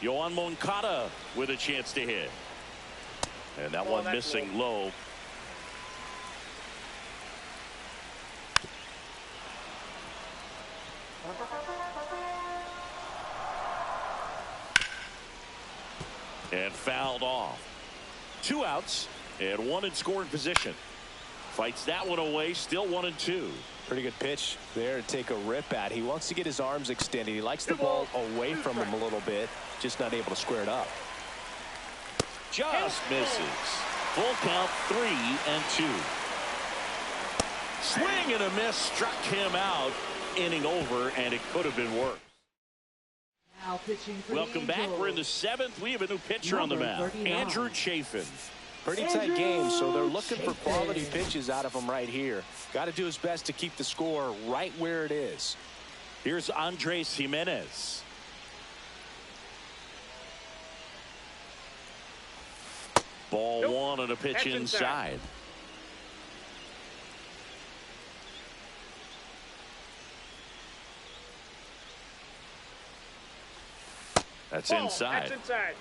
Yoan Moncada with a chance to hit. And that one missing low. And fouled off. 2 outs and 1 in scoring position. Fights that one away, still 1-2.
Pretty good pitch there to take a rip at. He wants to get his arms extended. He likes the ball away from him a little bit, just not able to square it up.
Just misses. Full count, 3-2. Swing and a miss, struck him out. Inning over, and it could have been worse.
Now pitching for
Welcome back. We're in the 7th. We have a new pitcher on the mound, Andrew Chafin.
Pretty tight game, so they're looking for quality pitches out of him right here. Got to do his best to keep the score right where it is.
Here's Andres Jimenez. Ball 1 and a pitch inside. That's inside.
That's inside.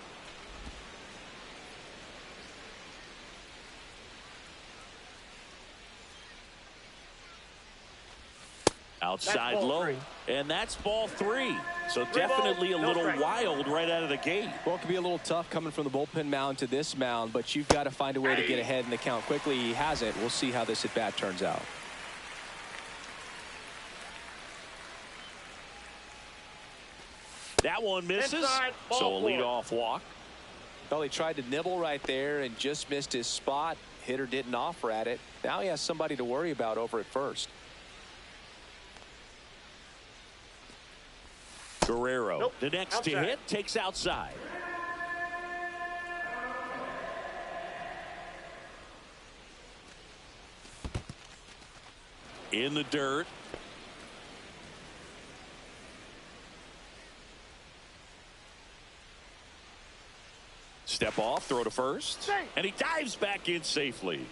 Outside low.
3.
And that's ball 3. So definitely a little wild right out of the gate.
Well, it can be a little tough coming from the bullpen mound to this mound, but you've got to find a way to get ahead in the count quickly. He hasn't. We'll see how this at bat turns out.
That one misses.
Inside,
so a
ball 4.
leadoff walk.
Well, he tried to nibble right there and just missed his spot. Hitter didn't offer at it. Now he has somebody to worry about over at first.
Guerrero,
Nope.
the next
Outside.
to hit, takes outside. In the dirt. Step off, throw to first. And he dives back in safely.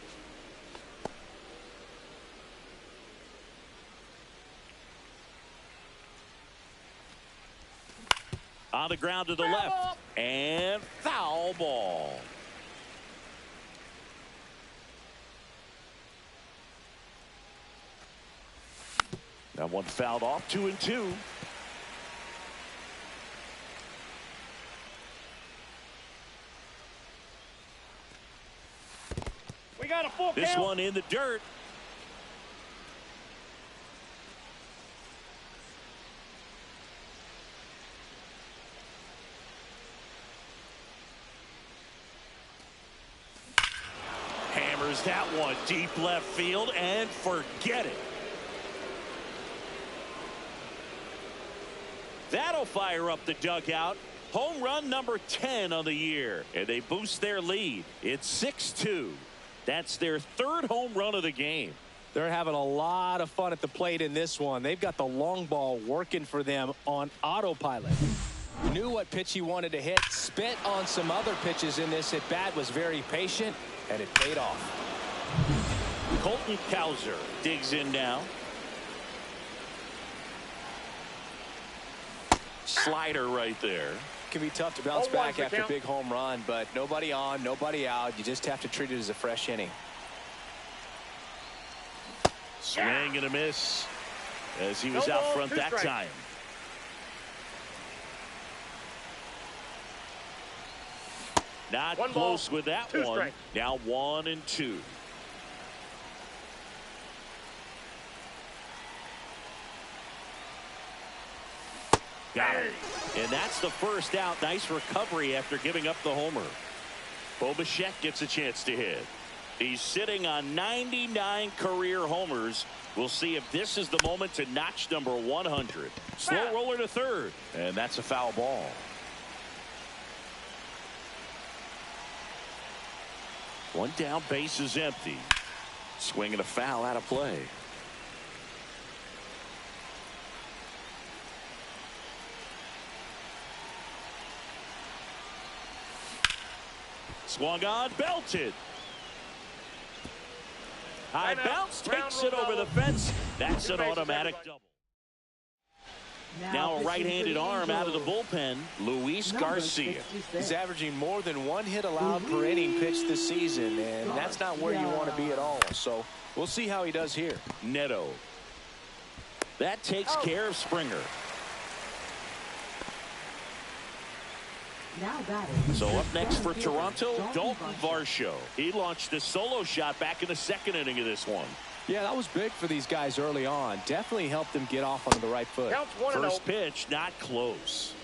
On the ground to the left. And foul ball. That one fouled off, 2-2.
We got a full
This
count.
one in the dirt. Hammers that one deep left field and forget it. That'll fire up the dugout. Home run number 10 on the year. And they boost their lead. It's 6-2. That's their third home run of the game.
They're having a lot of fun at the plate in this one. They've got the long ball working for them on autopilot. Knew what pitch he wanted to hit. Spit on some other pitches in this at bat. Was very patient, and it paid off.
Colton Cowser digs in now. Slider right there.
Can be tough to bounce back
the
after a
count.
big home run, but nobody on, nobody out. You just have to treat it as a fresh inning.
Swing and a miss as he was
No
out
ball,
front
2
that
strikes.
time. Not
1
close
ball,
with that
2
one.
strikes.
Now 1-2. Got it. And that's the first out. Nice recovery after giving up the homer. Bo Bichette gets a chance to hit. He's sitting on 99 career homers. We'll see if this is the moment to notch number 100. Slow roller to third. And that's a foul ball. One down, base is empty. Swing and a foul out of play. Swung on, belted. High
Timeout.
bounce, takes
Ground
it
rule
over the
double.
fence. That's
2
an
bases,
automatic
everybody.
double. Now a
pitching
right-handed
for the
arm out of the
Angels,
bullpen, Luis
number
Garcia.
66.
He's averaging more than 1 hit allowed per inning pitched this season, and that's not where you want to be at all. So we'll see how he does here.
Neto. That takes care of Springer.
Now batting.
So up next for
Center
Toronto,
fielder,
Dalton Varsho. He launched a solo shot back in the second inning of this one.
Yeah, that was big for these guys early on. Definitely helped them get off on the right foot.
Counts 1-0.
First pitch, not close.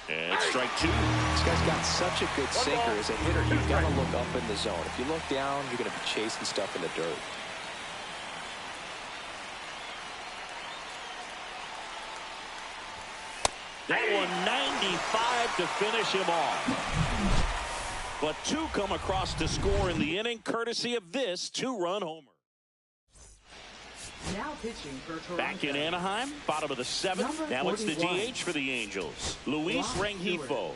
And strike 2.
This guy's got such a good sinker.
ball,
As a hitter,
2
you've got to
strikes.
look up in the zone. If you look down, you're going to be chasing stuff in the dirt.
That one 95 to finish him off. But 2 come across to score in the inning, courtesy of this 2-run homer.
Now pitching for Toronto.
Back in Anaheim, bottom of the 7th.
Number
Now it's the
41.
DH for the Angels, Luis
Ross
Rengifo.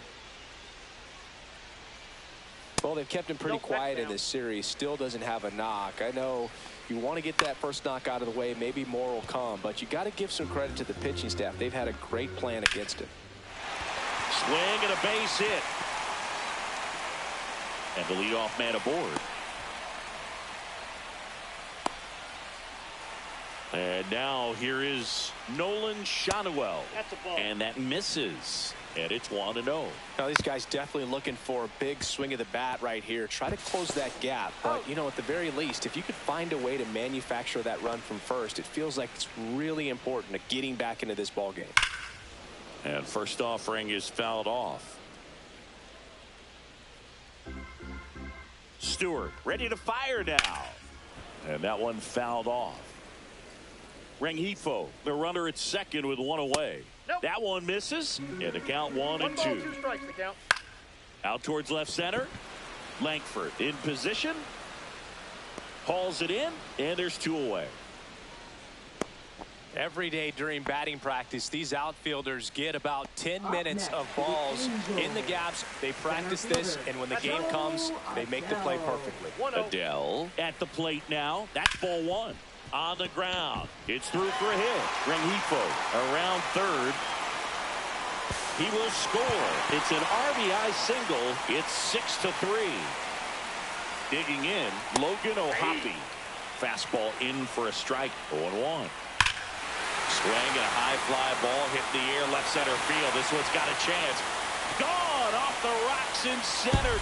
Well, they've kept him pretty
Nope,
quiet
back
in this series. Still doesn't have a knock. I know you want to get that first knock out of the way. Maybe more will come, but you got to give some credit to the pitching staff. They've had a great plan against him.
Swing and a base hit. And the leadoff man aboard. And now here is Nolan Shanuel.
That's a ball.
And that misses. And it's 1-0.
Now, these guys definitely looking for a big swing of the bat right here. Try to close that gap. But, you know, at the very least, if you could find a way to manufacture that run from first, it feels like it's really important to getting back into this ball game.
And first offering is fouled off. Stewart ready to fire now. And that one fouled off. Rengifo, the runner at second with one away.
Nope.
That one misses. And the count 1-2.
1 ball, 2 strikes, the count.
Out towards left center. Langford in position. Hauls it in. And there's 2 away.
Every day during batting practice, these outfielders get about 10 minutes of balls in the gaps. They practice this, and when the game comes, they make the play perfectly.
Adele at the plate now. That's ball 1. On the ground. It's through for a hit. Rengifo around third. He will score. It's an RBI single. It's 6-3. Digging in, Logan O'Hoppe. Fastball in for a strike. 0-1. Swing and a high fly ball hit in the air left center field. This one's got a chance. Gone off the rocks in center.